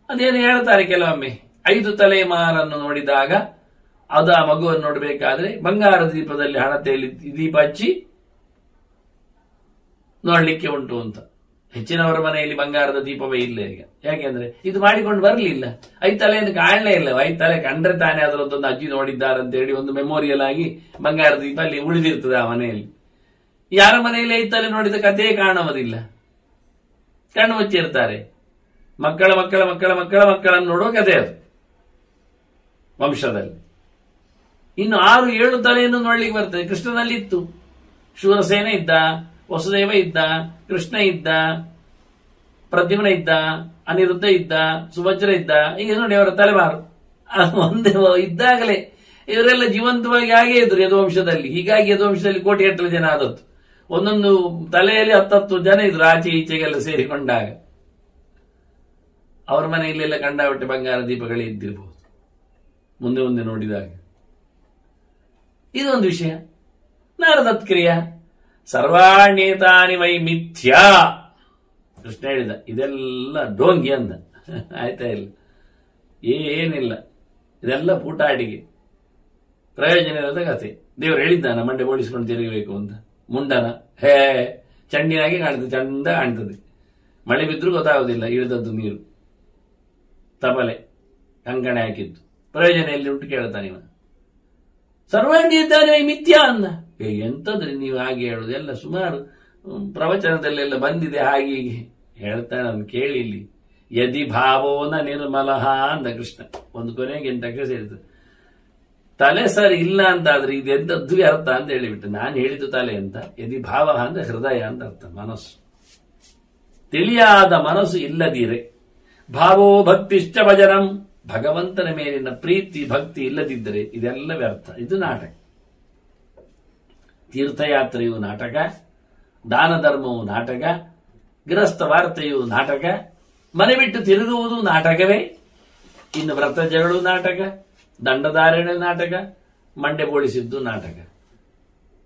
ಅದೇನು ಹೇಳ್ತಾರೆ ಕೆಲವೊಮ್ಮೆ, 5 ತಲೆಮಾರನ್ನು ನೋಡಿದಾಗ ಅದು ಆ ಮಗುವನ್ನು ನೋಡಬೇಕಾದ್ರೆ ಬಂಗಾರದ ದೀಪದಲ್ಲಿ ಹಣತೆಯಲ್ಲಿ ದೀಪ ಹಚ್ಚಿ ನೋಡ್ಲಿಕ್ಕೆ ಉಂಟು ಅಂತ. ಹೆಚ್ಚಿನವರ ಮನೆಯಲ್ಲಿ ಬಂಗಾರದ ದೀಪವೇ ಇಲ್ಲ ಈಗ. ಯಾಕೆಂದ್ರೆ ಇದು ಮಾಡಿಕೊಂಡು ಬರಲಿಲ್ಲ. 5 ತಲೆಯನ್ನು ಕಾಣಲೇ ಇಲ್ಲ. 5 ತಲೆ ಕಂಡ್ರೆ ತಾನೇ ಅದರದ್ದೊಂದು ಅಜ್ಜಿ ನೋಡಿದ್ದಾರೆ ಅಂತ ಹೇಳಿ ಒಂದು ಮೆಮೋರಿಯಲ್ ಆಗಿ ಬಂಗಾರದ ದೀಪ ಅಲ್ಲಿ ಉಳಿದಿರ್ತದೆ ಆ ಮನೆಯಲ್ಲಿ. ಯಾರ ಮನೆಯಲ್ಲಿ 5 ತಲೆ ನೋಡಿದ ಕಥೆಯೇ ಕಾಣುವುದಿಲ್ಲ, ಕಣ್ಣು ಮುಚ್ಚಿರ್ತಾರೆ. ಮಕ್ಕಳ ಮಕ್ಕಳ ಮಕ್ಕಳ ಮಕ್ಕಳ ಮಕ್ಕಳನ್ನು ನೋಡುವ ಕಥೆ ಅದು ವಂಶದಲ್ಲಿ. ಇನ್ನು 6-7 ತಲೆಯನ್ನು ನೋಡ್ಲಿಕ್ಕೆ ಬರ್ತದೆ. ಕೃಷ್ಣನಲ್ಲಿ ಇತ್ತು, ಶೂರಸೇನ ಇದ್ದ, ವಸುದೇವ ಇದ್ದ, ಕೃಷ್ಣ ಇದ್ದ, ಪ್ರದ್ಯುಮ್ನ ಇದ್ದ, ಅನಿರುದ್ಧ ಇದ್ದ, ಸುಭದ್ರ ಇದ್ದ. ಈಗ ನೋಡಿ ಅವರ ತಲೆಮಾರು ಒಂದೇ ಇದ್ದಾಗಲೇ ಇವರೆಲ್ಲ ಜೀವಂತವಾಗಿ ಹಾಗೆ ಇದ್ರು ಯದುವಂಶದಲ್ಲಿ. ಹೀಗಾಗಿ ಯದುವಂಶದಲ್ಲಿ ಕೋಟಿಗಟ್ಟಲೆ ಜನ ಆದದ್ದು. ಒಂದೊಂದು ತಲೆಯಲ್ಲಿ 10 ಜನ ಇದ್ರು, ಆಚೆ ಈಚೆಗೆಲ್ಲ ಸೇರಿಕೊಂಡಾಗ. ಅವರ ಮನೆಯಲ್ಲೆಲ್ಲ ಕಂಡಾಬಿಟ್ಟೆ ಬಂಗಾರ ದೀಪಗಳೇ ಇದ್ದಿರಬಹುದು ಮುಂದೆ ಮುಂದೆ ನೋಡಿದಾಗ. ಇದೊಂದು ವಿಷಯ. ನಾರದತ್ಕ್ರಿಯ ಸರ್ವಾಣ್ಯೇತಾನಿ ವೈ ಮಿಥ್ಯಾ. ಕೃಷ್ಣ ಹೇಳಿದ ಇದೆಲ್ಲ ಡೋಂಗಿ ಅಂದ. ಆಯ್ತಾ ಇಲ್ಲ, ಏನಿಲ್ಲ, ಇದೆಲ್ಲ ಪೂಟಾಟಿಗೆ, ಪ್ರಯೋಜನ ಇಲ್ಲದ ಕಥೆ. ದೇವರು ಹೇಳಿದ್ದಾನ ಮಂಡೆ ಬೋಡಿಸ್ಕೊಂಡು ತಿರುಗಬೇಕು ಅಂತ. ಮುಂಡನ ಚಂಡಿನಾಗೆ ಕಾಣ್ತದೆ, ಚಂದ ಕಾಣ್ತದೆ. ಮಳೆ ಬಿದ್ರೂ ಗೊತ್ತಾಗುದಿಲ್ಲ ಇಳಿದದ್ದು ನೀರು. ತಬಲೆ ಕಂಕಣೆ ಹಾಕಿದ್ದು ಪ್ರಯೋಜನ ಎಲ್ಲಿ ಉಂಟು ಕೇಳ್ತಾನೆ ಇವ. ಸರ್ವಾಣ್ಯೇತಾನಿ ಮಿಥ್ಯಾ ಅಂದ. ಎಂತದ್ರಿ ನೀವು ಹಾಗೆ ಹೇಳುದು? ಎಲ್ಲ ಸುಮಾರು ಪ್ರವಚನದಲ್ಲೆಲ್ಲ ಬಂದಿದೆ ಹಾಗೆ ಹೇಳ್ತಾನೆ. ನಾನು ಕೇಳಿ ಇಲ್ಲಿ ಯದಿ ಭಾವೋನ ನಿರ್ಮಲಹ ಅಂದ ಕೃಷ್ಣ. ಒಂದು ಕೊನೆಗೆ 8 ಅಕ್ಷರ ಸೇರ್ತದೆ. ತಲೆ ಸರಿ ಇಲ್ಲ ಅಂತಾದ್ರೆ ಇದೆಂತದ್ದು ಅರ್ಥ ಅಂತ ಹೇಳಿಬಿಟ್ಟು. ನಾನು ಹೇಳಿದ್ದು ತಲೆ ಅಂತ, ಯದಿ ಭಾವ ಅಂದ್ರೆ ಹೃದಯ ಅಂತ ಅರ್ಥ, ಮನಸ್ಸು. ತಿಳಿಯಾದ ಮನಸ್ಸು ಇಲ್ಲದಿರೆ ಭಾವೋ ಭಕ್ತಿಶ್ಚ ಭಜನಂ, ಭಗವಂತನ ಮೇಲಿನ ಪ್ರೀತಿ ಭಕ್ತಿ ಇಲ್ಲದಿದ್ದರೆ ಇದೆಲ್ಲ ವ್ಯರ್ಥ. ಇದು ನಾಟಕ. ತೀರ್ಥಯಾತ್ರೆಯು ನಾಟಕ, ದಾನ ಧರ್ಮವು ನಾಟಕ, ಗೃಹಸ್ಥ ವಾರ್ತೆಯು ನಾಟಕ, ಮನೆ ಬಿಟ್ಟು ತಿರುಗುವುದು ನಾಟಕವೇ. ಇನ್ನು ವ್ರತಜಗಳು ನಾಟಕ, ದಂಡಧಾರಣೆ ನಾಟಕ, ಮಂಡೆ ಬೋಳಿಸಿದ್ದು ನಾಟಕ.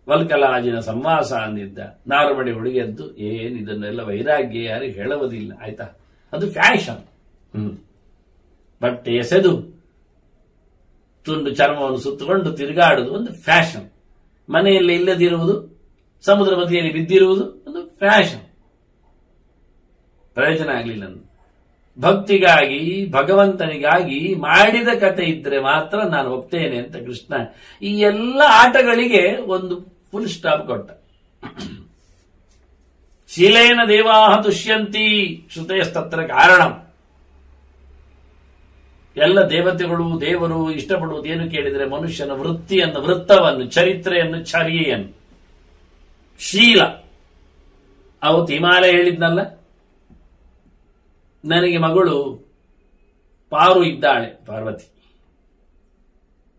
ವಲ್ಕಲಾಜಿನ ಸಂವಾಸ ಅಂದಿದ್ದ, ನಾರುಮಡಿ ಹುಡುಗೆದ್ದು ಏನಿದನ್ನೆಲ್ಲ ವೈರಾಗ್ಯ ಯಾರಿಗೆ ಹೇಳುವುದಿಲ್ಲ. ಆಯ್ತಾ? ಅದು ಫ್ಯಾಷನ್. ಬಟ್ಟೆ ಎಸೆದು ತುಂಡು ಚರ್ಮವನ್ನು ಸುತ್ತಕೊಂಡು ತಿರುಗಾಡುವುದು ಒಂದು ಫ್ಯಾಷನ್. ಮನೆಯಲ್ಲಿ ಇಲ್ಲದಿರುವುದು, ಸಮುದ್ರ ಬದಿಯಲ್ಲಿ ಬಿದ್ದಿರುವುದು ಒಂದು ಫ್ಯಾಷನ್. ಪ್ರಯೋಜನ ಆಗಲಿಲ್ಲ. ಭಕ್ತಿಗಾಗಿ, ಭಗವಂತನಿಗಾಗಿ ಮಾಡಿದ ಕತೆ ಇದ್ರೆ ಮಾತ್ರ ನಾನು ಒಪ್ತೇನೆ ಅಂತ ಕೃಷ್ಣ ಈ ಎಲ್ಲ ಆಟಗಳಿಗೆ ಒಂದು ಫುಲ್ ಸ್ಟಾಪ್ ಕೊಟ್ಟ. ಶೀಲೇನ ದೇವಾಹ ತುಷ್ಯಂತಿ ಶ್ರುತಯಸ್ತತ್ರ ಕಾರಣಂ. ಎಲ್ಲ ದೇವತೆಗಳು, ದೇವರು ಇಷ್ಟಪಡುವುದೇನು ಕೇಳಿದರೆ ಮನುಷ್ಯನ ವೃತ್ತಿಯನ್ನು, ವೃತ್ತವನ್ನು, ಚರಿತ್ರೆಯನ್ನು, ಚರ್ಯೆಯನ್ನು, ಶೀಲ. ಅವತ್ತು ಹಿಮಾಲಯ ಹೇಳಿದ್ನಲ್ಲ, ನನಗೆ ಮಗಳು ಪಾರು ಇದ್ದಾಳೆ, ಪಾರ್ವತಿ,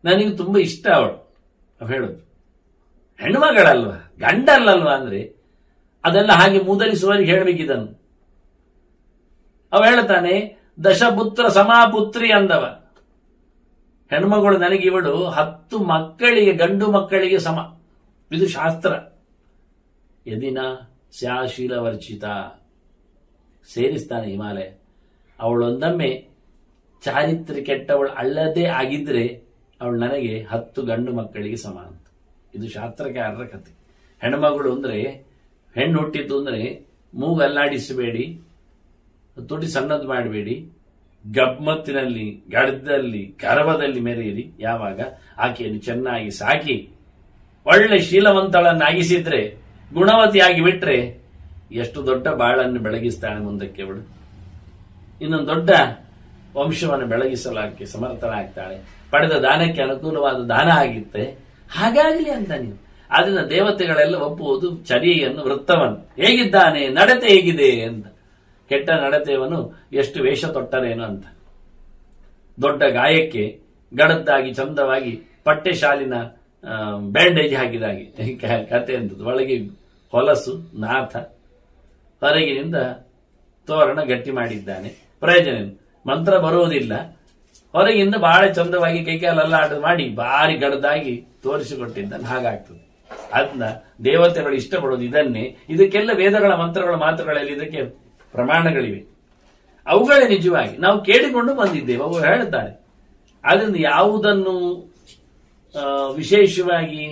ನನಗೆ ತುಂಬಾ ಇಷ್ಟ ಅವಳು. ಹೇಳುದು ಹೆಣ್ಮಗಳಲ್ವಾ, ಗಂಡಲ್ಲಲ್ವಾ ಅಂದ್ರೆ ಅದೆಲ್ಲ ಹಾಗೆ ಮೂದಲಿಸುವವರಿಗೆ ಹೇಳಬೇಕಿದನ್ನು. ಅವ ಹೇಳ್ತಾನೆ, ದಶಪುತ್ರ ಸಮಾಪುತ್ರಿ ಅಂದವ. ಹೆಣ್ಮಗಳು ನನಗೆ ಇವಳು 10 ಮಕ್ಕಳಿಗೆ, ಗಂಡು ಮಕ್ಕಳಿಗೆ ಸಮ. ಇದು ಶಾಸ್ತ್ರ. ಯದಿನ ಸ್ಯಾಶೀಲ ವರ್ಚಿತ ಸೇರಿಸ್ತಾನೆ ಹಿಮಾಲಯ. ಅವಳೊಂದೊಮ್ಮೆ ಚಾರಿತ್ರ್ಯ ಕೆಟ್ಟವಳು ಅಲ್ಲದೆ ಆಗಿದ್ರೆ ಅವಳು ನನಗೆ 10 ಗಂಡು ಮಕ್ಕಳಿಗೆ ಸಮ ಅಂತ. ಇದು ಶಾಸ್ತ್ರಕಾರರ ಕಥೆ. ಹೆಣ್ಮಗಳು ಅಂದ್ರೆ, ಹೆಣ್ಣು ಹುಟ್ಟಿದ್ದು ಅಂದ್ರೆ ಮೂಗು ಅಲ್ಲಾಡಿಸಬೇಡಿ, ತುಟಿ ಸಣ್ಣದು ಮಾಡಬೇಡಿ, ಗಮ್ಮತ್ತಿನಲ್ಲಿ, ಗಡ್ದಲ್ಲಿ, ಗರ್ಭದಲ್ಲಿ ಮೆರೆಯಿರಿ. ಯಾವಾಗ ಆಕೆಯನ್ನು ಚೆನ್ನಾಗಿ ಸಾಕಿ ಒಳ್ಳೆ ಶೀಲವಂತಳನ್ನಾಗಿಸಿದ್ರೆ, ಗುಣವತಿಯಾಗಿ ಬಿಟ್ರೆ ಎಷ್ಟು ದೊಡ್ಡ ಬಾಳನ್ನು ಬೆಳಗಿಸ್ತಾಳೆ ಮುಂದಕ್ಕೆ ಅವಳು. ಇನ್ನೊಂದು ದೊಡ್ಡ ವಂಶವನ್ನು ಬೆಳಗಿಸಲು ಆಕೆ ಸಮರ್ಥನಾಗ್ತಾಳೆ. ಪಡೆದ ದಾನಕ್ಕೆ ಅನುಕೂಲವಾದ ದಾನ ಆಗಿತ್ತೆ. ಹಾಗಾಗಲಿ ಅಂತ ನೀವು. ಆದ್ರಿಂದ ದೇವತೆಗಳೆಲ್ಲ ಒಪ್ಪುವುದು ಚರ್ಯೆಯನ್ನು, ವೃತ್ತವನ್ನು. ಹೇಗಿದ್ದಾನೆ, ನಡತೆ ಹೇಗಿದೆ ಅಂತ. ಕೆಟ್ಟ ನಡತೆಯವನು ಎಷ್ಟು ವೇಷ ತೊಟ್ಟರೇನು ಅಂತ. ದೊಡ್ಡ ಗಾಯಕ್ಕೆ ಗಡದ್ದಾಗಿ ಚಂದವಾಗಿ ಪಟ್ಟೆ ಶಾಲಿನ ಬ್ಯಾಂಡೇಜ್ ಹಾಕಿದಾಗೆ ಕತೆ ಅಂತದ್ದು. ಒಳಗೆ ಹೊಲಸು ನಾಥ, ಹೊರಗಿನಿಂದ ತೋರಣ ಗಟ್ಟಿ ಮಾಡಿದ್ದಾನೆ. ಪ್ರಯೋಜನ ಮಂತ್ರ ಬರುವುದಿಲ್ಲ. ಹೊರಗಿಂದ ಬಹಳ ಚಂದವಾಗಿ ಕೈಕಾಲೆಲ್ಲ ಮಾಡಿ ಭಾರಿ ಗಡದಾಗಿ ತೋರಿಸಿಕೊಟ್ಟಿದ್ದಾನೆ. ಹಾಗಾಗ್ತದೆ. ಅದನ್ನ ದೇವತೆಗಳು ಇಷ್ಟಪಡೋದು ಇದನ್ನೇ. ಇದಕ್ಕೆಲ್ಲ ವೇದಗಳ ಮಂತ್ರಗಳ ಮಾತುಗಳಲ್ಲಿ ಇದಕ್ಕೆ ಪ್ರಮಾಣಗಳಿವೆ. ಅವುಗಳೇ ನಿಜವಾಗಿ ನಾವು ಕೇಳಿಕೊಂಡು ಬಂದಿದ್ದೇವೆ. ಅವು ಹೇಳ್ತಾರೆ. ಆದ್ರಿಂದ ಯಾವುದನ್ನು ವಿಶೇಷವಾಗಿ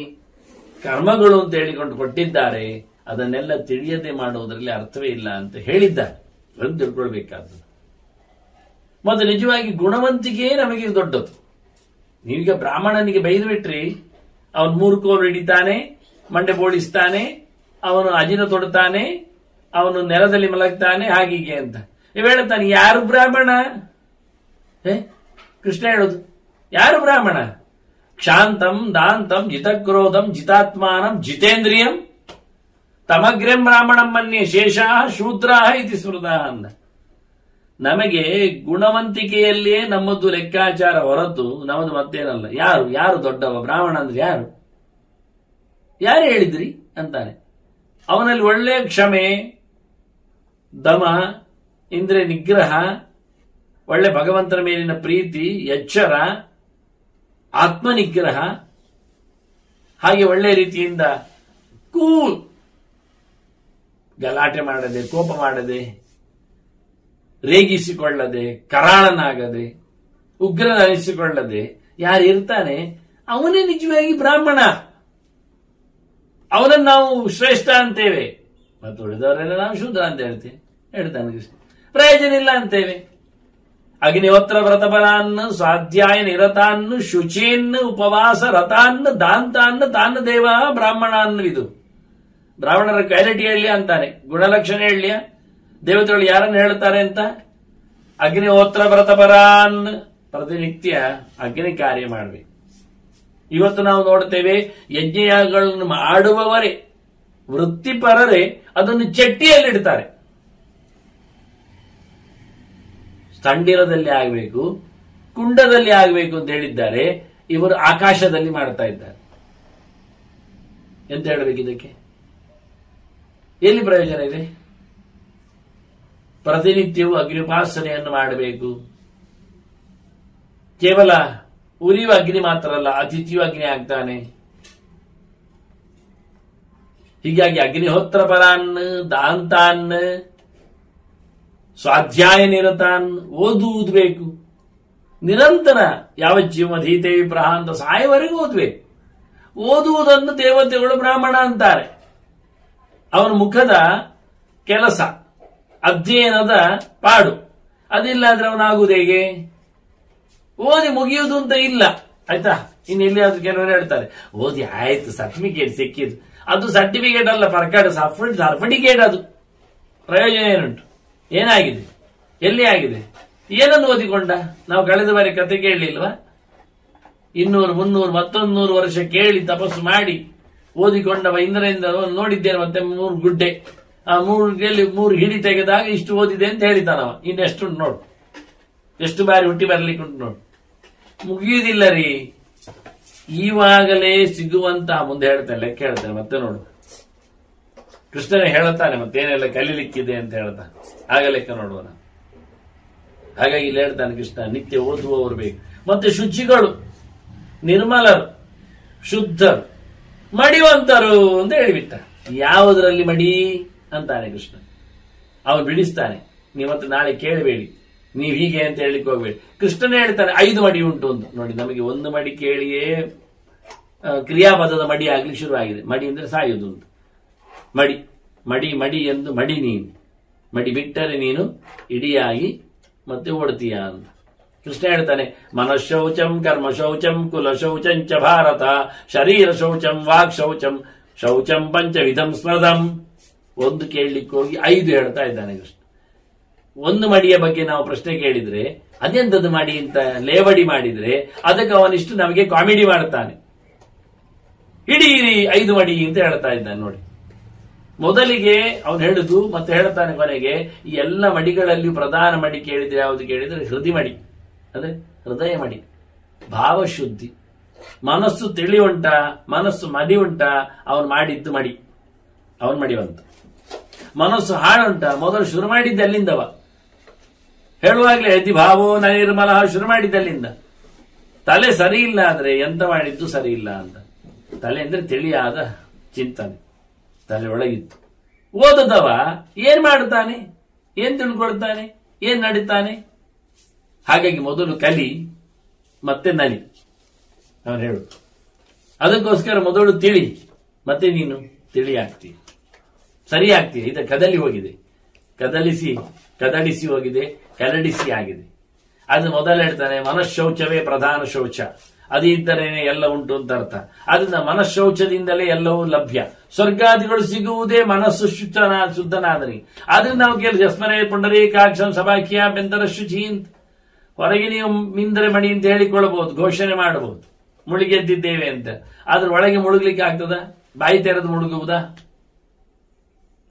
ಕರ್ಮಗಳು ಅಂತ ಹೇಳಿಕೊಂಡು ಕೊಟ್ಟಿದ್ದಾರೆ ಅದನ್ನೆಲ್ಲ ತಿಳಿಯದೆ ಮಾಡುವುದರಲ್ಲಿ ಅರ್ಥವೇ ಇಲ್ಲ ಅಂತ ಹೇಳಿದ್ದಾರೆ. ಅದನ್ನು ತಿಳ್ಕೊಳ್ಬೇಕಾದ್ದು. ಮತ್ತು ನಿಜವಾಗಿ ಗುಣವಂತಿಕೆಯೇ ನಮಗೆ ದೊಡ್ಡದು. ನೀವೀಗ ಬ್ರಾಹ್ಮಣನಿಗೆ ಬೈದು ಬಿಟ್ರಿ, ಅವನು 3 ಕೋಲು ಹಿಡಿತಾನೆ, ಮಂಡೆ ಬೋಳಿಸ್ತಾನೆ, ಅವನು ಅಜಿನ ತೊಡ್ತಾನೆ, ಅವನು ನೆಲದಲ್ಲಿ ಮಲಗ್ತಾನೆ, ಹಾಗೀಗೆ ಅಂತ ನೀವು ಹೇಳ್ತಾನೆ. ಯಾರು ಬ್ರಾಹ್ಮಣ? ಕೃಷ್ಣ ಹೇಳೋದು ಯಾರು ಬ್ರಾಹ್ಮಣ? ಕ್ಷಾಂತಂ ದಾಂತಂ ಜಿತಕ್ರೋಧಂ ಜಿತಾತ್ಮಾನಂ ಜಿತೇಂದ್ರಿಯಂ ತಮಗ್ರಂ ಬ್ರಾಹ್ಮಣಂ ಮನ್ಯೆ ಶೇಷಾ ಶೂದ್ರಾ ಇತಿ ಸ್ಮೃತ ಅಂದ. ನಮಗೆ ಗುಣವಂತಿಕೆಯಲ್ಲಿಯೇ ನಮ್ಮದು ಲೆಕ್ಕಾಚಾರ ಹೊರತು ನಮ್ಮದು ಮತ್ತೇನಲ್ಲ. ಯಾರು ದೊಡ್ಡವ? ಬ್ರಾಹ್ಮಣ ಅಂದ್ರೆ ಯಾರು? ಯಾರು ಹೇಳಿದ್ರಿ ಅಂತಾನೆ. ಅವನಲ್ಲಿ ಒಳ್ಳೆ ಕ್ಷಮೆ, ದಮ, ಇಂದ್ರಿಯ ನಿಗ್ರಹ, ಒಳ್ಳೆ ಭಗವಂತನ ಮೇಲಿನ ಪ್ರೀತಿ, ಎಚ್ಚರ, ಆತ್ಮನಿಗ್ರಹ, ಹಾಗೆ ಒಳ್ಳೆ ರೀತಿಯಿಂದ ಕೂಲ್, ಗಲಾಟೆ ಮಾಡದೆ, ಕೋಪ ಮಾಡದೆ, ರೇಗಿಸಿಕೊಳ್ಳದೆ, ಕರಾಳನಾಗದೆ, ಉಗ್ರನಿಸಿಕೊಳ್ಳದೆ ಯಾರು ಇರ್ತಾನೆ ಅವನೇ ನಿಜವಾಗಿ ಬ್ರಾಹ್ಮಣ. ಅವನನ್ನು ನಾವು ಶ್ರೇಷ್ಠ ಅಂತೇವೆ, ಮತ್ತು ಉಳಿದವರೆಲ್ಲ ನಾವು ಶೂದ್ರ ಅಂತ ಹೇಳ್ತಾನೆ. ಪ್ರಯೋಜನ ಇಲ್ಲ ಅಂತೇವೆ. ಅಗ್ನಿಹೋತ್ರ ವ್ರತಪರಾನ್ನು ಸ್ವಾಧ್ಯಾಯ ನಿರತಾನ್ನು ಶುಚೀನ್ ಉಪವಾಸ ರಥಾನ್ನು ದಾಂತಾನ್ನು ತಾನ್ನ ದೇವ ಬ್ರಾಹ್ಮಣ ಇದು. ಬ್ರಾಹ್ಮಣರ ಕ್ವಾಲಿಟಿ ಹೇಳಿ ಅಂತಾನೆ, ಗುಣಲಕ್ಷಣ ಹೇಳಿ. ದೇವತೆಗಳು ಯಾರನ್ನು ಹೇಳ್ತಾರೆ ಅಂತ? ಅಗ್ನಿಹೋತ್ರ ವ್ರತಪರಾನ್, ಪ್ರತಿನಿತ್ಯ ಅಗ್ನಿ ಕಾರ್ಯ ಮಾಡಬೇಕು. ಇವತ್ತು ನಾವು ನೋಡ್ತೇವೆ, ಯಜ್ಞಯಾಗಗಳನ್ನು ಮಾಡುವವರೇ, ವೃತ್ತಿಪರರೇ ಅದನ್ನು ಚಟ್ಟಿಯಲ್ಲಿಡ್ತಾರೆ. ತಂಡಿರದಲ್ಲಿ ಆಗಬೇಕು, ಕುಂಡದಲ್ಲಿ ಆಗಬೇಕು ಅಂತ ಹೇಳಿದ್ದಾರೆ. ಇವರು ಆಕಾಶದಲ್ಲಿ ಮಾಡ್ತಾ ಇದ್ದಾರೆ. ಎಂತ ಹೇಳಬೇಕು ಇದಕ್ಕೆ? ಎಲ್ಲಿ ಪ್ರಯೋಜನ ಇದೆ? ಪ್ರತಿನಿತ್ಯವೂ ಅಗ್ನಿಪಾಸನೆಯನ್ನು ಮಾಡಬೇಕು. ಕೇವಲ ಉರಿಯುವ ಅಗ್ನಿ ಮಾತ್ರ ಅಲ್ಲ, ಅತಿಥಿಯು ಅಗ್ನಿ ಆಗ್ತಾನೆ. ಹೀಗಾಗಿ ಅಗ್ನಿಹೋತ್ರ ಪರಾನ್ ದಾಂತಾನ್ ಸ್ವಾಧ್ಯಾಯ ನಿರತಾನ್, ಓದುವುದು ಬೇಕು ನಿರಂತರ. ಯಾವ ಜೀವಧೀತೇವಿ ಪ್ರಹಾಂತ ಸಾಯವರೆಗೂ ಓದಬೇಕು. ಓದುವುದನ್ನು ದೇವತೆಗಳು ಬ್ರಾಹ್ಮಣ ಅಂತಾರೆ. ಅವನ ಮುಖದ ಕೆಲಸ, ಅಧ್ಯಯನದ ಪಾಡು ಅದಿಲ್ಲ ಆದ್ರೆ ಅವನಾಗುವುದು ಹೇಗೆ? ಓದಿ ಮುಗಿಯುವುದು ಅಂತ ಇಲ್ಲ, ಆಯ್ತಾ? ಇನ್ನು ಎಲ್ಲಿಯಾದ್ರೂ ಕೆಲವರು ಹೇಳ್ತಾರೆ, ಓದಿ ಆಯ್ತು ಸರ್ಟಿಫಿಕೇಟ್ ಸಿಕ್ಕಿದ್ದು. ಅದು ಸರ್ಟಿಫಿಕೇಟ್ ಅಲ್ಲ, ಸರ್ಟಿಫಿಕೇಟ್. ಅದು ಪ್ರಯೋಜನ ಏನುಂಟು? ಏನಾಗಿದೆ? ಎಲ್ಲಿ ಆಗಿದೆ? ಏನನ್ನು ಓದಿಕೊಂಡ? ನಾವು ಕಳೆದ ಬಾರಿ ಕತೆ ಕೇಳಲಿಲ್ವಾ? 200, 300, ಮತ್ತೊಂದು 100 ವರ್ಷ ಕೇಳಿ ತಪಸ್ಸು ಮಾಡಿ ಓದಿಕೊಂಡವ ಇಂದ್ರನಿಂದ ನೋಡಿದ್ದೇನೆ ಮತ್ತೆ 3 ಗುಡ್ಡೆ, ಆ 3 ಹಿಡಿ ತೆಗೆದಾಗ ಇಷ್ಟು ಓದಿದೆ ಅಂತ ಹೇಳಿದ್ದಾನವ. ಇನ್ನೆಷ್ಟು ನೋಡು, ಎಷ್ಟು ಬಾರಿ ಹುಟ್ಟಿ ಬರ್ಲಿಕ್ಕೆ ಉಂಟು ನೋಡು. ಮುಗಿಯುವುದಿಲ್ಲ ರೀ. ಈವಾಗಲೇ ಸಿಗುವಂತ ಮುಂದೆ ಹೇಳ್ತೇನೆ, ಲೆಕ್ಕ ಹೇಳ್ತೇನೆ ಮತ್ತೆ ನೋಡು. ಕೃಷ್ಣನೇ ಹೇಳುತ್ತಾನೆ ಮತ್ತೇನೆಲ್ಲ ಕಲಿಲಿಕ್ಕಿದೆ ಅಂತ ಹೇಳ್ತಾನೆ, ಆಗ ಲೆಕ್ಕ ನೋಡುವನ. ಹಾಗಾಗಿ ಇಲ್ಲಿ ಹೇಳ್ತಾನೆ ಕೃಷ್ಣ, ನಿತ್ಯ ಓದುವವರು ಬೇಕು. ಮತ್ತೆ ಶುಚಿಗಳು, ನಿರ್ಮಲರು, ಶುದ್ಧರು, ಮಡಿವಂತರು ಅಂತ ಹೇಳಿಬಿಟ್ಟ. ಯಾವುದರಲ್ಲಿ ಮಡಿ ಅಂತಾನೆ ಕೃಷ್ಣ. ಅವನು ಬಿಡಿಸ್ತಾನೆ. ನೀವತ್ತು ನಾಳೆ ಕೇಳಬೇಡಿ, ನೀವು ಹೀಗೆ ಅಂತ ಹೇಳಿಕ್ಕೆ ಹೋಗ್ಬೇಡಿ. ಕೃಷ್ಣನೇ ಹೇಳ್ತಾನೆ 5 ಮಡಿ ಉಂಟು ಅಂತ. ನೋಡಿ, ನಮಗೆ 1 ಮಡಿ ಕೇಳಿಯೇ ಕ್ರಿಯಾಪದದ ಮಡಿ ಆಗ್ಲಿಕ್ಕೆ ಶುರುವಾಗಿದೆ. ಮಡಿ ಅಂದ್ರೆ ಸಾಯುವುದು ಅಂತ. ಮಡಿ ಮಡಿ ಮಡಿ ಎಂದು ಮಡಿ ನೀನು, ಮಡಿ ಬಿಟ್ಟರೆ ನೀನು ಇಡಿಯಾಗಿ ಮತ್ತೆ ಓಡ್ತೀಯ ಅಂತ ಕೃಷ್ಣ ಹೇಳ್ತಾನೆ. ಮನಃಶೌಚಂ ಕರ್ಮ ಶೌಚಂ ಕುಲ ಶೌಚಂಚ ಭಾರತ ಶರೀರ ಶೌಚಂ ವಾಕ್ ಶೌಚಂ ಶೌಚಂ ಪಂಚವಿಧಂ ಸ್ಮೃತಂ. 1 ಕೇಳಲಿಕ್ಕೆ ಹೋಗಿ 5 ಹೇಳ್ತಾ ಇದ್ದಾನೆ ಕೃಷ್ಣ. 1 ಮಡಿಯ ಬಗ್ಗೆ ನಾವು ಪ್ರಶ್ನೆ ಕೇಳಿದ್ರೆ ಅದೆಂತದ್ದು ಮಡಿ ಅಂತ ಲೇವಡಿ ಮಾಡಿದ್ರೆ ಅದಕ್ಕೆ ಅವನಿಷ್ಟು ನಮಗೆ ಕಾಮಿಡಿ ಮಾಡ್ತಾನೆ. ಹಿಡೀರಿ 5 ಮಡಿ ಅಂತ ಹೇಳ್ತಾ ಇದ್ದಾನೆ. ನೋಡಿ, ಮೊದಲಿಗೆ ಅವನು ಹೇಳುದು ಮತ್ತೆ ಹೇಳ್ತಾನೆ ಕೊನೆಗೆ, ಈ ಎಲ್ಲ ಮಡಿಗಳಲ್ಲಿ ಪ್ರಧಾನ ಮಡಿ ಕೇಳಿದ್ರೆ ಯಾವುದು ಕೇಳಿದ್ರೆ ಹೃದಯ ಮಡಿ, ಅಂದ್ರೆ ಹೃದಯ ಮಡಿ, ಭಾವಶುದ್ಧಿ. ಮನಸ್ಸು ತಿಳಿ ಉಂಟ, ಮನಸ್ಸು ಮಡಿ ಉಂಟ, ಅವನು ಮಾಡಿದ್ದು ಮಡಿ, ಅವನು ಮಡಿವಂತ. ಮನಸ್ಸು ಹಾಳುಂಟ, ಮೊದಲು ಶುರು ಮಾಡಿದ್ದ ಅಲ್ಲಿಂದವ. ಹೇಳುವಾಗ್ಲೇ ಅತಿ ಭಾವೋ ನಿರ್ಮಲ ಶುರು ಮಾಡಿದ್ದಲ್ಲಿಂದ. ತಲೆ ಸರಿ ಇಲ್ಲ ಆದ್ರೆ ಎಂತ ಮಾಡಿದ್ದು ಸರಿ ಇಲ್ಲ ಅಂತ. ತಲೆ ಅಂದ್ರೆ ತಿಳಿಯಾದ ಚಿಂತನೆ ತಲೆ ಒಳಗಿತ್ತು. ಓದದವ ಏನ್ ಮಾಡುತ್ತಾನೆ, ಏನ್ ತಿಳ್ಕೊಳ್ತಾನೆ, ಏನ್ ನಡೀತಾನೆ. ಹಾಗಾಗಿ ಮೊದಲು ಕಲಿ ಮತ್ತೆ ನಲಿ ಅವನು ಹೇಳು. ಅದಕ್ಕೋಸ್ಕರ ಮೊದಲು ತಿಳಿ, ಮತ್ತೆ ನೀನು ತಿಳಿ ಆಗ್ತೀಯ, ಸರಿ ಆಗ್ತೀಯ. ಇದು ಕದಲಿ ಹೋಗಿದೆ, ಕದಡಿಸಿ ಹೋಗಿದೆ, ಕರಡಿಸಿ ಆಗಿದೆ. ಅದು ಮೊದಲು ಹೇಳ್ತಾನೆ ಮನಃಶೌಚವೇ ಪ್ರಧಾನ ಶೌಚ. ಅದು ಇದ್ದರೇನೆ ಎಲ್ಲ ಉಂಟು ಅಂತ ಅರ್ಥ. ಅದರಿಂದ ಮನಃಶೌಚದಿಂದಲೇ ಎಲ್ಲವೂ ಲಭ್ಯ. ಸ್ವರ್ಗಾದಿಗಳು ಸಿಗುವುದೇ ಮನಸ್ಸು ಶುದ್ಧನಾದನಿ. ಆದ್ರಿಂದ ನಾವು ಕೇಳಿ ಜಸ್ಮರೇ ಪುಂಡರೀಕಾಕ್ಷಂ ಸಭಾಖ್ಯ ಬೆಂತರ ಶುಚಿ ಅಂತ. ಹೊರಗೆ ನೀವು ಮಿಂದರೆ ಮಡಿ ಅಂತ ಹೇಳಿಕೊಳ್ಳಬಹುದು, ಘೋಷಣೆ ಮಾಡಬಹುದು, ಮುಳುಗೆದ್ದಿದ್ದೇವೆ ಅಂತ. ಆದ್ರೆ ಒಳಗೆ ಮುಳುಗ್ಲಿಕ್ಕೆ ಆಗ್ತದ? ಬಾಯಿ ತೆರೆದು ಮುಳುಗುವುದಾ?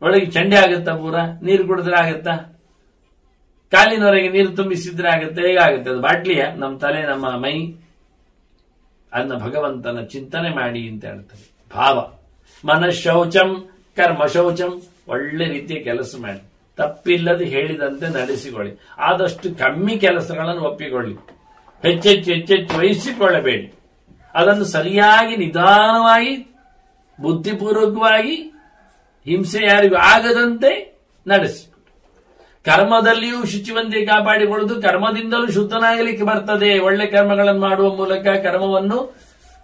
ಒಳಗೆ ಚಂಡೆ ಆಗತ್ತಾ? ಪೂರ ನೀರು ಕುಡಿದ್ರೆ ಆಗತ್ತಾ? ಕಾಲಿನವರೆಗೆ ನೀರು ತುಂಬಿಸಿದ್ರೆ ಆಗತ್ತೆ? ಹೇಗಾಗುತ್ತೆ ಅದು? ಬಾಟ್ಲಿಯ ನಮ್ಮ ತಲೆ, ನಮ್ಮ ಮೈ, ಅದನ್ನ ಭಗವಂತನ ಚಿಂತನೆ ಮಾಡಿ ಅಂತ ಹೇಳ್ತಾರೆ. ಭಾವ ಮನಃಶೌಚಂ ಕರ್ಮ ಶೌಚಂ. ಒಳ್ಳೆ ರೀತಿಯ ಕೆಲಸ ಮಾಡಿ, ತಪ್ಪಿಲ್ಲದೆ ಹೇಳಿದಂತೆ ನಡೆಸಿಕೊಳ್ಳಿ. ಆದಷ್ಟು ಕಮ್ಮಿ ಕೆಲಸಗಳನ್ನು ಒಪ್ಪಿಕೊಳ್ಳಿ, ಹೆಚ್ಚೆಚ್ಚು ವಹಿಸಿಕೊಳ್ಳಬೇಡಿ. ಅದನ್ನು ಸರಿಯಾಗಿ ನಿಧಾನವಾಗಿ ಬುದ್ಧಿಪೂರ್ವಕವಾಗಿ ಹಿಂಸೆ ಯಾರಿಗೂ ಆಗದಂತೆ ನಡೆಸಿ. ಕರ್ಮದಲ್ಲಿಯೂ ಶುಚಿವಂತೆ ಕಾಪಾಡಿಕೊಳ್ಳುವುದು, ಕರ್ಮದಿಂದಲೂ ಶುದ್ಧನಾಗಲಿಕ್ಕೆ ಬರ್ತದೆ. ಒಳ್ಳೆ ಕರ್ಮಗಳನ್ನು ಮಾಡುವ ಮೂಲಕ, ಕರ್ಮವನ್ನು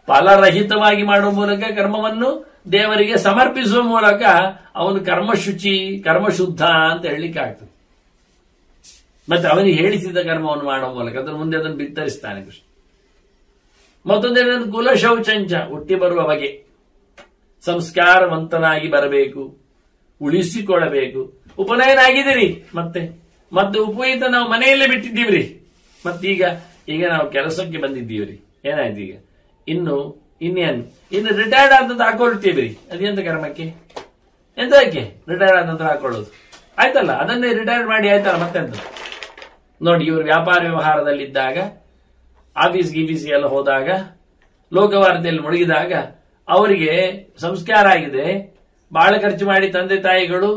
ಫಲರಹಿತವಾಗಿ ಮಾಡುವ ಮೂಲಕ, ಕರ್ಮವನ್ನು ದೇವರಿಗೆ ಸಮರ್ಪಿಸುವ ಮೂಲಕ ಅವನು ಕರ್ಮಶುಚಿ, ಕರ್ಮಶುದ್ಧ ಅಂತ ಹೇಳಲಿಕ್ಕೆ ಆಗ್ತದೆ. ಮತ್ತೆ ಅವನಿಗೆ ಹೇಳಿಸಿದ ಕರ್ಮವನ್ನು ಮಾಡುವ ಮೂಲಕ ಅದನ್ನು ಮುಂದೆ ಅದನ್ನು ಬಿತ್ತರಿಸ್ತಾನೆ ಕೃಷ್ಣ. ಮತ್ತೊಂದೇನು? ಕುಲಶೌಚಂಚ, ಹುಟ್ಟಿ ಬರುವ ಬಗೆ, ಸಂಸ್ಕಾರವಂತನಾಗಿ ಬರಬೇಕು, ಉಳಿಸಿಕೊಳ್ಳಬೇಕು. ಉಪನಯನ ಆಗಿದ್ದೀರಿ, ಮತ್ತೆ ಉಪಯುಕ್ತ ನಾವು ಮನೆಯಲ್ಲೇ ಬಿಟ್ಟಿದ್ದೀವ್ರಿ. ಮತ್ತೀಗ ನಾವು ಕೆಲಸಕ್ಕೆ ಬಂದಿದ್ದೀವ್ರಿ. ಏನಾಯ್ತು ಈಗ? ಇನ್ನು ರಿಟೈರ್ಡ್ ಆದಂತ ಹಾಕೊಳ್ತೀವ್ರಿ. ಅದೆಂತ ಕರ್ಮಕ್ಕೆ? ಎಂತಕ್ಕೆ ರಿಟೈರ್ಡ್ ಆದಂತ ಹಾಕೊಳ್ಳೋದು? ಆಯ್ತಲ್ಲ, ಅದನ್ನೇ ರಿಟೈರ್ಡ್ ಮಾಡಿ ಆಯ್ತಲ್ಲ, ಮತ್ತೆಂತ. ನೋಡಿ, ಇವರು ವ್ಯಾಪಾರ ವ್ಯವಹಾರದಲ್ಲಿದ್ದಾಗ, ಆಫೀಸ್ ಗೀಫೀಸ್ ಎಲ್ಲ ಹೋದಾಗ, ಲೋಕವಾರ್ತೆಯಲ್ಲಿ ಮುಳುಗಿದಾಗ ಅವರಿಗೆ ಸಂಸ್ಕಾರ ಆಗಿದೆ. ಬಹಳ ಖರ್ಚು ಮಾಡಿ ತಂದೆ ತಾಯಿಗಳು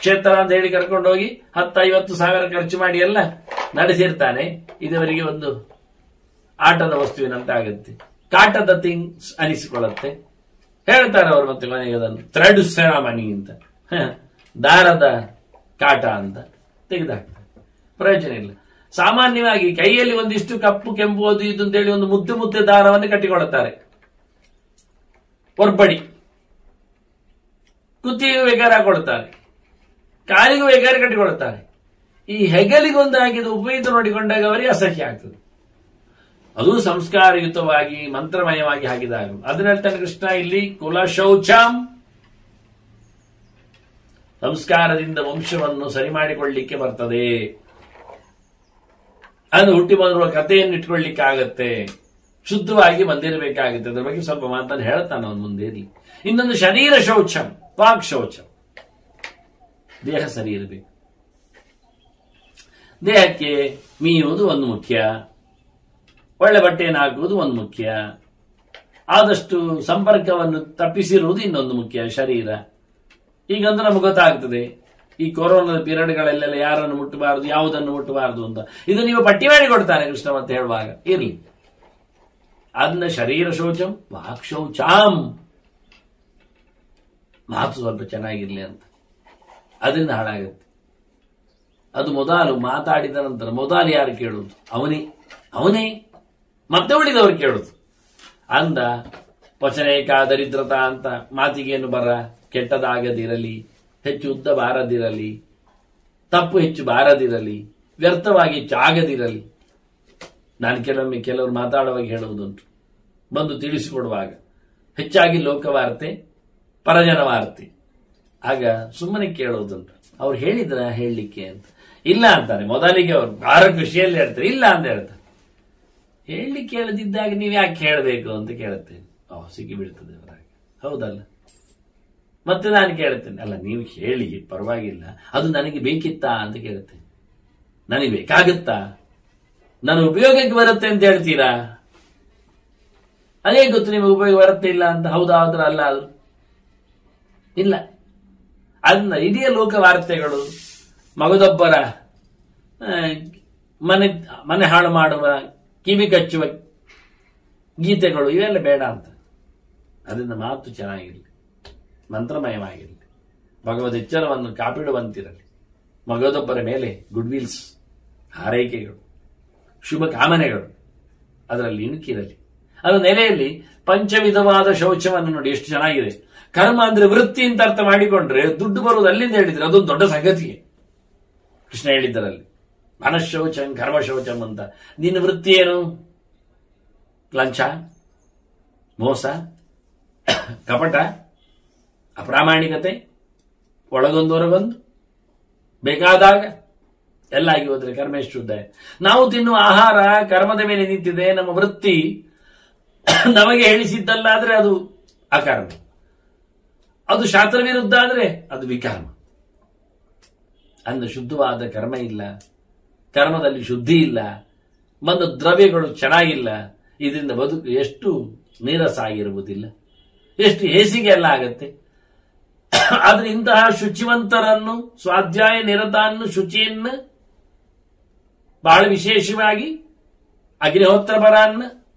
ಕ್ಷೇತ್ರ ಅಂತ ಹೇಳಿ ಕರ್ಕೊಂಡೋಗಿ 10-50 ಸಾವಿರ ಖರ್ಚು ಮಾಡಿ ಎಲ್ಲ ನಡೆಸಿರ್ತಾನೆ. ಇದವರಿಗೆ ಒಂದು ಆಟದ ವಸ್ತುವಿನಂತ ಆಗುತ್ತೆ, ಕಾಟದ ಥಿಂಗ್ಸ್ ಅನಿಸಿಕೊಳ್ಳುತ್ತೆ. ಹೇಳ್ತಾರೆ ಅವರು ಮತ್ತೆ ಮನೆಗೆ ಅದನ್ನು ಥ್ರೆಡ್ ಸೆರಾಮನಿ ಅಂತ, ದಾರದ ಕಾಟ ಅಂತ ತೆಗೆದಾಕ್ತಾರೆ. ಪ್ರಯೋಜನ ಇಲ್ಲ. ಸಾಮಾನ್ಯವಾಗಿ ಕೈಯಲ್ಲಿ ಒಂದಿಷ್ಟು ಕಪ್ಪು ಕೆಂಪು ಅದು ಇದು ಅಂತೇಳಿ ಒಂದು ಮುದ್ದೆ ದಾರವನ್ನು ಕಟ್ಟಿಕೊಳ್ಳುತ್ತಾರೆ. ಒರ್ಬಡಿ ಕುತ್ತಿಗೆಗೂ ಬೇಕಾದ್ರೆ ಹಾಕೊಳ್ತಾರೆ, ಕಾಲಿಗೂ ಬೇಕಾದ್ರೆ ಕಟ್ಟಿಕೊಳ್ಳುತ್ತಾರೆ. ಈ ಹೆಗಲಿಗೊಂದು ಹಾಕಿದ ಉಪಯುಕ್ತ ನೋಡಿಕೊಂಡಾಗ ಅವರಿಗೆ ಅಸಹ್ಯ ಆಗ್ತದೆ. ಅದು ಸಂಸ್ಕಾರಯುತವಾಗಿ ಮಂತ್ರಮಯವಾಗಿ ಹಾಕಿದಾಗ ಅದನ್ನ ಹೇಳ್ತಾನೆ ಕೃಷ್ಣ ಇಲ್ಲಿ. ಕುಲ ಶೌಚಂ, ಸಂಸ್ಕಾರದಿಂದ ವಂಶವನ್ನು ಸರಿ ಮಾಡಿಕೊಳ್ಳಲಿಕ್ಕೆ ಬರ್ತದೆ. ಅದು ಹುಟ್ಟಿ ಬಂದಿರುವ ಕಥೆಯನ್ನು ಇಟ್ಕೊಳ್ಳಿಕ್ಕೆ ಆಗತ್ತೆ. ಶುದ್ಧವಾಗಿ ಬಂದಿರಬೇಕಾಗುತ್ತೆ. ಅದ್ರ ಬಗ್ಗೆ ಸ್ವಲ್ಪ ಮಾತನ್ನು ಹೇಳ್ತಾನೆ ಅವನು ಮುಂದೆ ಇರಲಿ. ಇನ್ನೊಂದು ಶರೀರ ಶೌಚಂ, ವಾಕ್ ಶೌಚಂ. ದೇಹ ಸರಿ ಇರಬೇಕು. ದೇಹಕ್ಕೆ ಮೀಯುವುದು ಒಂದು ಮುಖ್ಯ, ಒಳ್ಳೆ ಬಟ್ಟೆಯನ್ನು ಹಾಕುವುದು ಒಂದು ಮುಖ್ಯ, ಆದಷ್ಟು ಸಂಪರ್ಕವನ್ನು ತಪ್ಪಿಸಿರುವುದು ಇನ್ನೊಂದು ಮುಖ್ಯ. ಶರೀರ ಈಗಂದ್ರೆ ನಮ್ಗೆ ಗೊತ್ತಾಗ್ತದೆ, ಈ ಕೊರೋನಾದ ಪೀರಿಯಡ್ಗಳಲ್ಲೆಲ್ಲ ಯಾರನ್ನು ಮುಟ್ಟಬಾರದು, ಯಾವುದನ್ನು ಮುಟ್ಟಬಾರದು ಅಂತ. ಇದು ನೀವು ಪಟ್ಟಿ ಮಾಡಿ ಕೊಡ್ತಾನೆ ಕೃಷ್ಣ ಮತ್ತೆ ಹೇಳುವಾಗ. ಇರ್ಲಿ, ಅದನ್ನ ಶರೀರ ಶೌಚಂ ವಾಕ್ ಶೌಚಾಂ, ಮಾತು ಸ್ವಲ್ಪ ಚೆನ್ನಾಗಿರ್ಲಿ ಅಂತ. ಅದರಿಂದ ಹಾಳಾಗುತ್ತೆ. ಅದು ಮೊದಲು ಮಾತಾಡಿದ ನಂತರ ಮೊದಲು ಯಾರು ಕೇಳುವುದು? ಅವನೇ ಮತ್ತೆ ಉಳಿದವರು ಕೇಳುದು. ಅಂದ ವಚನೇಕ ದರಿದ್ರತಾ ಅಂತ ಮಾತಿಗೇನು ಬರ, ಕೆಟ್ಟದಾಗದಿರಲಿ, ಹೆಚ್ಚು ಉದ್ದ ಬಾರದಿರಲಿ, ತಪ್ಪು ಹೆಚ್ಚು ಬಾರದಿರಲಿ, ವ್ಯರ್ಥವಾಗಿ ಹೆಚ್ಚು ಆಗದಿರಲಿ. ನಾನು ಕೆಲವರು ಮಾತಾಡುವಾಗ ಹೇಳುವುದುಂಟು, ಬಂದು ತಿಳಿಸಿಕೊಡುವಾಗ ಹೆಚ್ಚಾಗಿ ಲೋಕವಾರ್ತೆ ಪರಜನ ವಾರ್ತೆ. ಆಗ ಸುಮ್ಮನೆ ಕೇಳುವುದುಂಟು, ಅವ್ರು ಹೇಳಿದ್ರ ಹೇಳಲಿಕ್ಕೆ ಅಂತ. ಇಲ್ಲ ಅಂತಾರೆ ಮೊದಲಿಗೆ. ಅವರು ಭಾರ ಖುಷಿಯಲ್ಲಿ ಹೇಳ್ತಾರೆ, ಇಲ್ಲ ಅಂತ ಹೇಳ್ತಾರೆ. ಹೇಳಲಿಕ್ಕೆ ಹೇಳದಿದ್ದಾಗ ನೀವು ಯಾಕೆ ಹೇಳಬೇಕು ಅಂತ ಕೇಳುತ್ತೇನೆ. ಸಿಕ್ಕಿ ಬೀಳ್ತದೆ ಅವರಾಗ, ಹೌದಲ್ಲ? ಮತ್ತೆ ನಾನು ಕೇಳುತ್ತೇನೆ, ಅಲ್ಲ ನೀವು ಹೇಳಿ ಪರವಾಗಿಲ್ಲ, ಅದು ನನಗೆ ಬೇಕಿತ್ತಾ ಅಂತ ಕೇಳುತ್ತೇನೆ. ನನಗೆ ಬೇಕಾಗುತ್ತಾ, ನನ್ನ ಉಪಯೋಗಕ್ಕೆ ಬರುತ್ತೆ ಅಂತ ಹೇಳ್ತೀರಾ? ಅದೇ ಗೊತ್ತು ನಿಮಗೆ ಉಪಯೋಗ ಬರುತ್ತೆ ಇಲ್ಲ ಅಂತ. ಹೌದಾದ್ರೂ ಅಲ್ಲ ಅದು ಇಲ್ಲ. ಅದನ್ನ ಇಡೀ ಲೋಕ ವಾರ್ತೆಗಳು, ಮಗದೊಬ್ಬರ ಮನೆ ಹಾಳು ಮಾಡುವ, ಕಿವಿ ಕಚ್ಚುವ ಗೀತೆಗಳು, ಇವೆಲ್ಲ ಬೇಡ ಅಂತ. ಅದರಿಂದ ಮಾತು ಚೆನ್ನಾಗಿರಲಿ, ಮಂತ್ರಮಯವಾಗಿರಲಿ, ಭಗವದ್ ಎಚ್ಚರವನ್ನು ಕಾಪಿಡುವಂತಿರಲಿ, ಮಗದೊಬ್ಬರ ಮೇಲೆ ಗುಡ್ ವಿಲ್ಸ್, ಹಾರೈಕೆಗಳು, ಶುಭ ಕಾಮನೆಗಳು ಅದರಲ್ಲಿ ಇಣುಕಿರಲಿ. ಅದರ ನೆಲೆಯಲ್ಲಿ ಪಂಚವಿಧವಾದ ಶೌಚವನ್ನು ನೋಡಿ ಎಷ್ಟು ಚೆನ್ನಾಗಿದೆ. ಕರ್ಮ ಅಂದ್ರೆ ವೃತ್ತಿ ಅಂತ ಅರ್ಥ ಮಾಡಿಕೊಂಡ್ರೆ ದುಡ್ಡು ಬರುವುದು ಅಲ್ಲಿಂದ ಹೇಳಿದ್ರೆ ಅದೊಂದು ದೊಡ್ಡ ಸಂಗತಿಗೆ. ಕೃಷ್ಣ ಹೇಳಿದ್ದರಲ್ಲಿ ಮನಃಶೌಚಂ ಕರ್ಮಶೌಚಂ ಅಂತ. ನಿನ್ನ ವೃತ್ತಿ ಏನು? ಲಂಚ, ಮೋಸ, ಕಪಟ, ಅಪ್ರಾಮಾಣಿಕತೆ, ಒಳಗೊಂದು ಹೊರಗೊಂದು, ಬೇಕಾದಾಗ ಎಲ್ಲ ಆಗಿ ಹೋದ್ರೆ ಕರ್ಮ ಎಷ್ಟು ಶುದ್ಧ. ನಾವು ತಿನ್ನುವ ಆಹಾರ ಕರ್ಮದ ಮೇಲೆ ನಿಂತಿದೆ. ನಮ್ಮ ವೃತ್ತಿ ನಮಗೆ ಹೇಳಿಸಿದ್ದಲ್ಲ ಆದ್ರೆ ಅದು ಅಕರ್ಮ, ಅದು ಶಾಸ್ತ್ರ ವಿರುದ್ಧ ಆದ್ರೆ ಅದು ವಿಕರ್ಮ. ಅಂದ ಶುದ್ಧವಾದ ಕರ್ಮ ಇಲ್ಲ, ಕರ್ಮದಲ್ಲಿ ಶುದ್ಧಿ ಇಲ್ಲ, ಬಂದ ದ್ರವ್ಯಗಳು ಚೆನ್ನಾಗಿಲ್ಲ. ಇದರಿಂದ ಬದುಕು ಎಷ್ಟು ನೀರಸ ಆಗಿರುವುದಿಲ್ಲ, ಎಷ್ಟು ಹೇಸಿಗೆ ಎಲ್ಲ ಆಗತ್ತೆ. ಆದ್ರೆ ಇಂತಹ ಶುಚಿವಂತರನ್ನು, ಸ್ವಾಧ್ಯಾಯ ನಿರತಾನ್ನು, ಶುಚಿಯನ್ನು ಬಹಳ ವಿಶೇಷವಾಗಿ ಅಗ್ನಿಹೋತ್ರ ಬರಾನ್,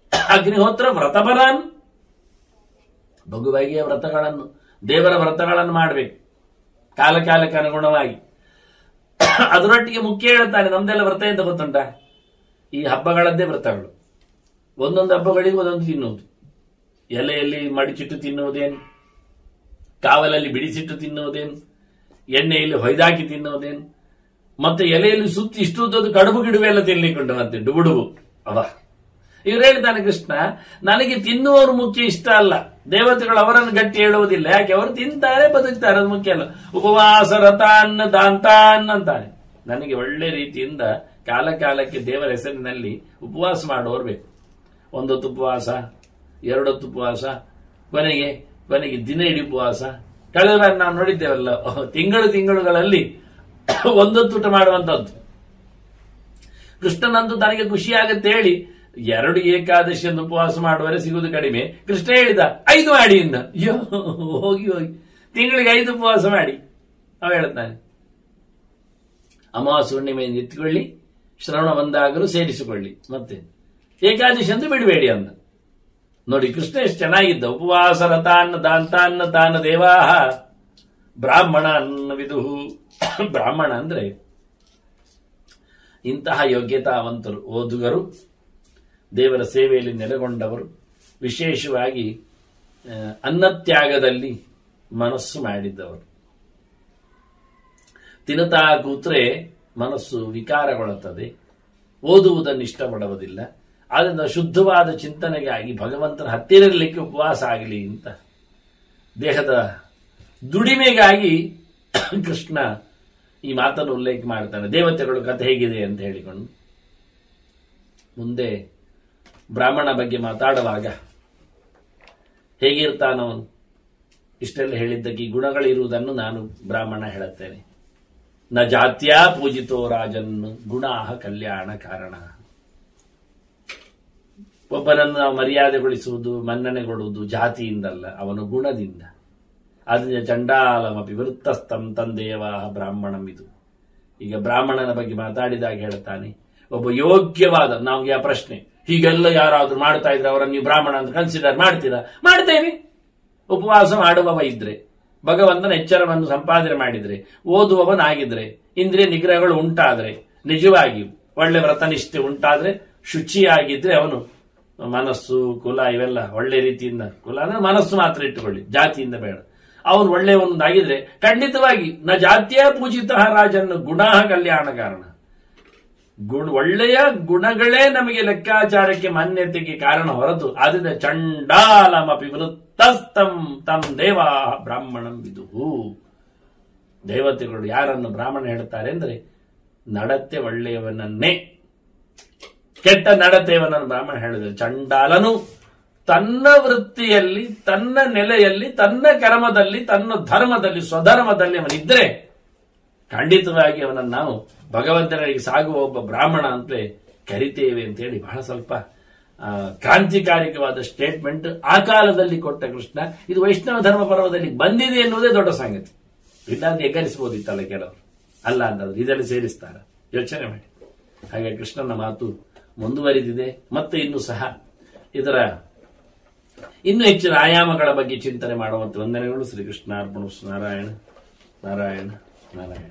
ಅಗ್ನಿಹೋತ್ರ ವ್ರತಪರಾನ್, ಬಗೆಯ ವ್ರತಗಳನ್ನು, ದೇವರ ವ್ರತಗಳನ್ನು ಮಾಡಬೇಕು ಕಾಲ ಕಾಲಕ್ಕೆ ಅನುಗುಣವಾಗಿ. ಅದರೊಟ್ಟಿಗೆ ಮುಖ್ಯ ಹೇಳ್ತಾನೆ, ನಮ್ದೆಲ್ಲ ವ್ರತ ಅಂತ ಗೊತ್ತುಂಟ? ಈ ಹಬ್ಬಗಳದ್ದೇ ವ್ರತಗಳು. ಒಂದೊಂದು ಹಬ್ಬಗಳಿಗೆ ಒಂದೊಂದು ತಿನ್ನುವುದು. ಎಲೆಯಲ್ಲಿ ಮಡಿಚಿಟ್ಟು ತಿನ್ನುವುದೇನು, ಕಾವಲಲ್ಲಿ ಬಿಡಿಸಿಟ್ಟು ತಿನ್ನುವುದೇನು, ಎಣ್ಣೆಯಲ್ಲಿ ಹೊಯ್ದಾಕಿ ತಿನ್ನುವುದೇನು, ಮತ್ತೆ ಎಲೆಯಲ್ಲಿ ಸುತ್ತಿ ಇಷ್ಟುದ್ದು ಕಡುಬು ಗಿಡುವೆ ಎಲ್ಲ ತಿನ್ಲಿಕ್ಕುಂಟು. ಮತ್ತೆ ಡುಬುಡುಬು ಅವ ಇವ್ರು ಹೇಳ್ತಾನೆ ಕೃಷ್ಣ, ನನಗೆ ತಿನ್ನುವವರು ಮುಖ್ಯ, ಇಷ್ಟ ಅಲ್ಲ. ದೇವತೆಗಳು ಅವರನ್ನು ಗಟ್ಟಿ ಹೇಳುವುದಿಲ್ಲ. ಯಾಕೆ? ಅವರು ತಿಂತಾರೆ, ಬದುಕ್ತಾರೆ, ಅದು ಮುಖ್ಯ ಅಲ್ಲ. ಉಪವಾಸ ರತಾನ್ನ ದಾಂತಾನ್ ಅಂತಾನೆ. ನನಗೆ ಒಳ್ಳೆ ರೀತಿಯಿಂದ ಕಾಲ ಕಾಲಕ್ಕೆ ದೇವರ ಹೆಸರಿನಲ್ಲಿ ಉಪವಾಸ ಮಾಡುವವರು ಬೇಕು. ಒಂದೊತ್ತು ಉಪವಾಸ, ಎರಡೊತ್ತು ಉಪವಾಸ, ಕೊನೆಗೆ ದಿನ ಇಡೀ ಉಪವಾಸ. ಕಳೆದ ಬಾರಿ ನಾವು ನೋಡಿದ್ದೇವಲ್ಲ, ತಿಂಗಳುಗಳಲ್ಲಿ ಒಂದೊತ್ತು ಊಟ ಮಾಡುವಂತದ್ದು. ಕೃಷ್ಣನಂತೂ ತನಗೆ ಖುಷಿಯಾಗತ್ತೆ ಹೇಳಿ 2 ಏಕಾದಶಿಯನ್ನು ಉಪವಾಸ ಮಾಡುವರೆ ಸಿಗುವುದು ಕಡಿಮೆ. ಕೃಷ್ಣ ಹೇಳಿದ 5 ಮಾಡಿ ಇಂದ. ಹೋಗಿ ತಿಂಗಳಿಗೆ 5 ಉಪವಾಸ ಮಾಡಿ. ಅವ ಹೇಳ್ತಾನೆ, ಅಮಾವಾಸ್ಯೆ ಹುಣ್ಣಿಮೆಯಿಂದ ಎತ್ತಿಕೊಳ್ಳಿ, ಶ್ರವಣ ಬಂದಾಗಲೂ ಸೇರಿಸಿಕೊಳ್ಳಿ, ಮತ್ತೆ ಏಕಾದಶಿ ಅಂತ ಬಿಡಬೇಡಿ ಅಂದ. ನೋಡಿ ಕೃಷ್ಣ ಎಷ್ಟು ಚೆನ್ನಾಗಿದ್ದ. ಉಪವಾಸ ರತಾನ್ನ ದಾಂತಾನ್ನ ತಾನ ದೇವಾಹ ಬ್ರಾಹ್ಮಣ ಅನ್ನ ವಿದುಹು. ಬ್ರಾಹ್ಮಣ ಅಂದ್ರೆ ಇಂತಹ ಯೋಗ್ಯತಾವಂತರು, ಓದುಗರು, ದೇವರ ಸೇವೆಯಲ್ಲಿ ನೆಲೆಗೊಂಡವರು, ವಿಶೇಷವಾಗಿ ಅನ್ನತ್ಯಾಗದಲ್ಲಿ ಮನಸ್ಸು ಮಾಡಿದ್ದವರು. ತಿನ್ನುತ್ತಾ ಕೂತ್ರೆ ಮನಸ್ಸು ವಿಕಾರಗೊಳ್ಳುತ್ತದೆ, ಓದುವುದನ್ನು ಇಷ್ಟಪಡುವುದಿಲ್ಲ. ಆದ್ದರಿಂದ ಶುದ್ಧವಾದ ಚಿಂತನೆಗಾಗಿ ಭಗವಂತನ ಹತ್ತಿರ ಇರಲಿಕ್ಕೆ ಉಪವಾಸ ಆಗಲಿ ಅಂತ, ದೇಹದ ದುಡಿಮೆಗಾಗಿ ಕೃಷ್ಣ ಈ ಮಾತನ್ನು ಉಲ್ಲೇಖ ಮಾಡ್ತಾನೆ. ದೇವತೆಗಳು ಕಥೆ ಹೇಗಿದೆ ಅಂತ ಹೇಳಿಕೊಂಡು ಮುಂದೆ ಬ್ರಾಹ್ಮಣ ಬಗ್ಗೆ ಮಾತಾಡುವಾಗ ಹೇಗಿರ್ತಾನವನು ಇಷ್ಟೆಲ್ಲ ಹೇಳಿದ್ದಕ್ಕೆ ಈ ಗುಣಗಳಿರುವುದನ್ನು ನಾನು ಬ್ರಾಹ್ಮಣ ಹೇಳುತ್ತೇನೆ. ನ ಜಾತ್ಯಾ ಪೂಜಿತೋ ರಾಜನ್ ಗುಣಾಹ ಕಲ್ಯಾಣ ಕಾರಣ. ಒಬ್ಬನನ್ನು ನಾವು ಮರ್ಯಾದೆಗೊಳಿಸುವುದು, ಮನ್ನಣೆ ಕೊಡುವುದು ಜಾತಿಯಿಂದಲ್ಲ, ಅವನ ಗುಣದಿಂದ. ಅದರಿಂದ ಚಂಡಾಲಮಪಿ ವೃತ್ತಸ್ಥಂ ತಂದೇವಾಹ ಬ್ರಾಹ್ಮಣಂ. ಇದು ಈಗ ಬ್ರಾಹ್ಮಣನ ಬಗ್ಗೆ ಮಾತಾಡಿದಾಗ ಹೇಳ್ತಾನೆ, ಒಬ್ಬ ಯೋಗ್ಯವಾದ, ನಮ್ಗೆ ಆ ಪ್ರಶ್ನೆ, ಹೀಗೆಲ್ಲ ಯಾರಾದ್ರೂ ಮಾಡ್ತಾ ಇದ್ರೆ ಅವರನ್ನು ನೀವು ಬ್ರಾಹ್ಮಣ ಅಂತ ಕನ್ಸಿಡರ್ ಮಾಡ್ತೀರಾ? ಮಾಡ್ತೇವೆ. ಉಪವಾಸ ಮಾಡುವವ ಇದ್ರೆ, ಭಗವಂತನ ಎಚ್ಚರವನ್ನು ಸಂಪಾದನೆ ಮಾಡಿದ್ರೆ, ಓದುವವನಾಗಿದ್ರೆ, ಇಂದ್ರಿಯ ನಿಗ್ರಹಗಳು ಉಂಟಾದ್ರೆ, ನಿಜವಾಗಿ ಒಳ್ಳೆ ವ್ರತನಿಷ್ಠೆ ಉಂಟಾದ್ರೆ, ಶುಚಿಯಾಗಿದ್ರೆ, ಅವನು ಮನಸ್ಸು ಕುಲ ಇವೆಲ್ಲ ಒಳ್ಳೆ ರೀತಿಯಿಂದ, ಕುಲ ಅಂದ್ರೆ ಮನಸ್ಸು ಮಾತ್ರ ಇಟ್ಟುಕೊಳ್ಳಿ, ಜಾತಿಯಿಂದ ಬೇಡ, ಅವನು ಒಳ್ಳೆಯವನಾಗಿದ್ರೆ ಖಂಡಿತವಾಗಿ ನ ಜಾತ್ಯ ಪೂಜಿತ ರಾಜನ್ನು ಗುಣಾಹ ಕಲ್ಯಾಣ ಕಾರಣ. ಒಳ್ಳೆಯ ಗುಣಗಳೇ ನಮಗೆ ಲೆಕ್ಕಾಚಾರಕ್ಕೆ ಮಾನ್ಯತೆಗೆ ಕಾರಣ ಹೊರತು ಅದರಿಂದ ಚಂಡಾಲಮಪಿ ವೃತ್ತಸ್ಥಂ ತಂ ದೇವಾ ಬ್ರಾಹ್ಮಣಂ ವಿದುಹು. ದೇವತೆಗಳು ಯಾರನ್ನು ಬ್ರಾಹ್ಮಣ ಹೇಳ್ತಾರೆ ಅಂದ್ರೆ ನಡತೆ ಒಳ್ಳೆಯವನನ್ನೇ. ಕೆಟ್ಟ ನಡತೆಯವನನ್ನು ಬ್ರಾಹ್ಮಣ ಹೇಳಿದರೆ ಚಂಡಾಲನು ತನ್ನ ವೃತ್ತಿಯಲ್ಲಿ, ತನ್ನ ನೆಲೆಯಲ್ಲಿ, ತನ್ನ ಕರ್ಮದಲ್ಲಿ, ತನ್ನ ಧರ್ಮದಲ್ಲಿ, ಸ್ವಧರ್ಮದಲ್ಲಿ ಅವನಿದ್ರೆ ಖಂಡಿತವಾಗಿ ಅವನನ್ನು ನಾವು ಭಗವಂತನಿಗೆ ಸಾಗುವ ಒಬ್ಬ ಬ್ರಾಹ್ಮಣ ಅಂತಲೇ ಕರಿತೇವೆ ಅಂತೇಳಿ ಬಹಳ ಸ್ವಲ್ಪ ಕ್ರಾಂತಿಕಾರಿಕವಾದ ಸ್ಟೇಟ್ಮೆಂಟ್ ಆ ಕಾಲದಲ್ಲಿ ಕೊಟ್ಟ ಕೃಷ್ಣ. ಇದು ವೈಷ್ಣವ ಧರ್ಮ ಪರ್ವದಲ್ಲಿ ಬಂದಿದೆ ಎನ್ನುವುದೇ ದೊಡ್ಡ ಸಂಗತಿ. ಇಲ್ಲಾಂದ್ರೆ ಎಗರಿಸಬಹುದಿತ್ತಲ್ಲ ಕೆಲವರು, ಅಲ್ಲ ಅಂತಂದ್ರೆ ಇದರಲ್ಲಿ ಸೇರಿಸ್ತಾರ, ಯೋಚನೆ ಮಾಡಿ. ಹಾಗೆ ಕೃಷ್ಣನ ಮಾತು ಮುಂದುವರಿದಿದೆ. ಮತ್ತೆ ಇನ್ನೂ ಸಹ ಇದರ ಇನ್ನೂ ಹೆಚ್ಚಿನ ಆಯಾಮಗಳ ಬಗ್ಗೆ ಚಿಂತನೆ ಮಾಡುವಂತ ವಂದನೆಗಳು. ಶ್ರೀಕೃಷ್ಣ ಅರ್ಪಣ. ನಾರಾಯಣ ನಾರಾಯಣ ನಾರಾಯಣ.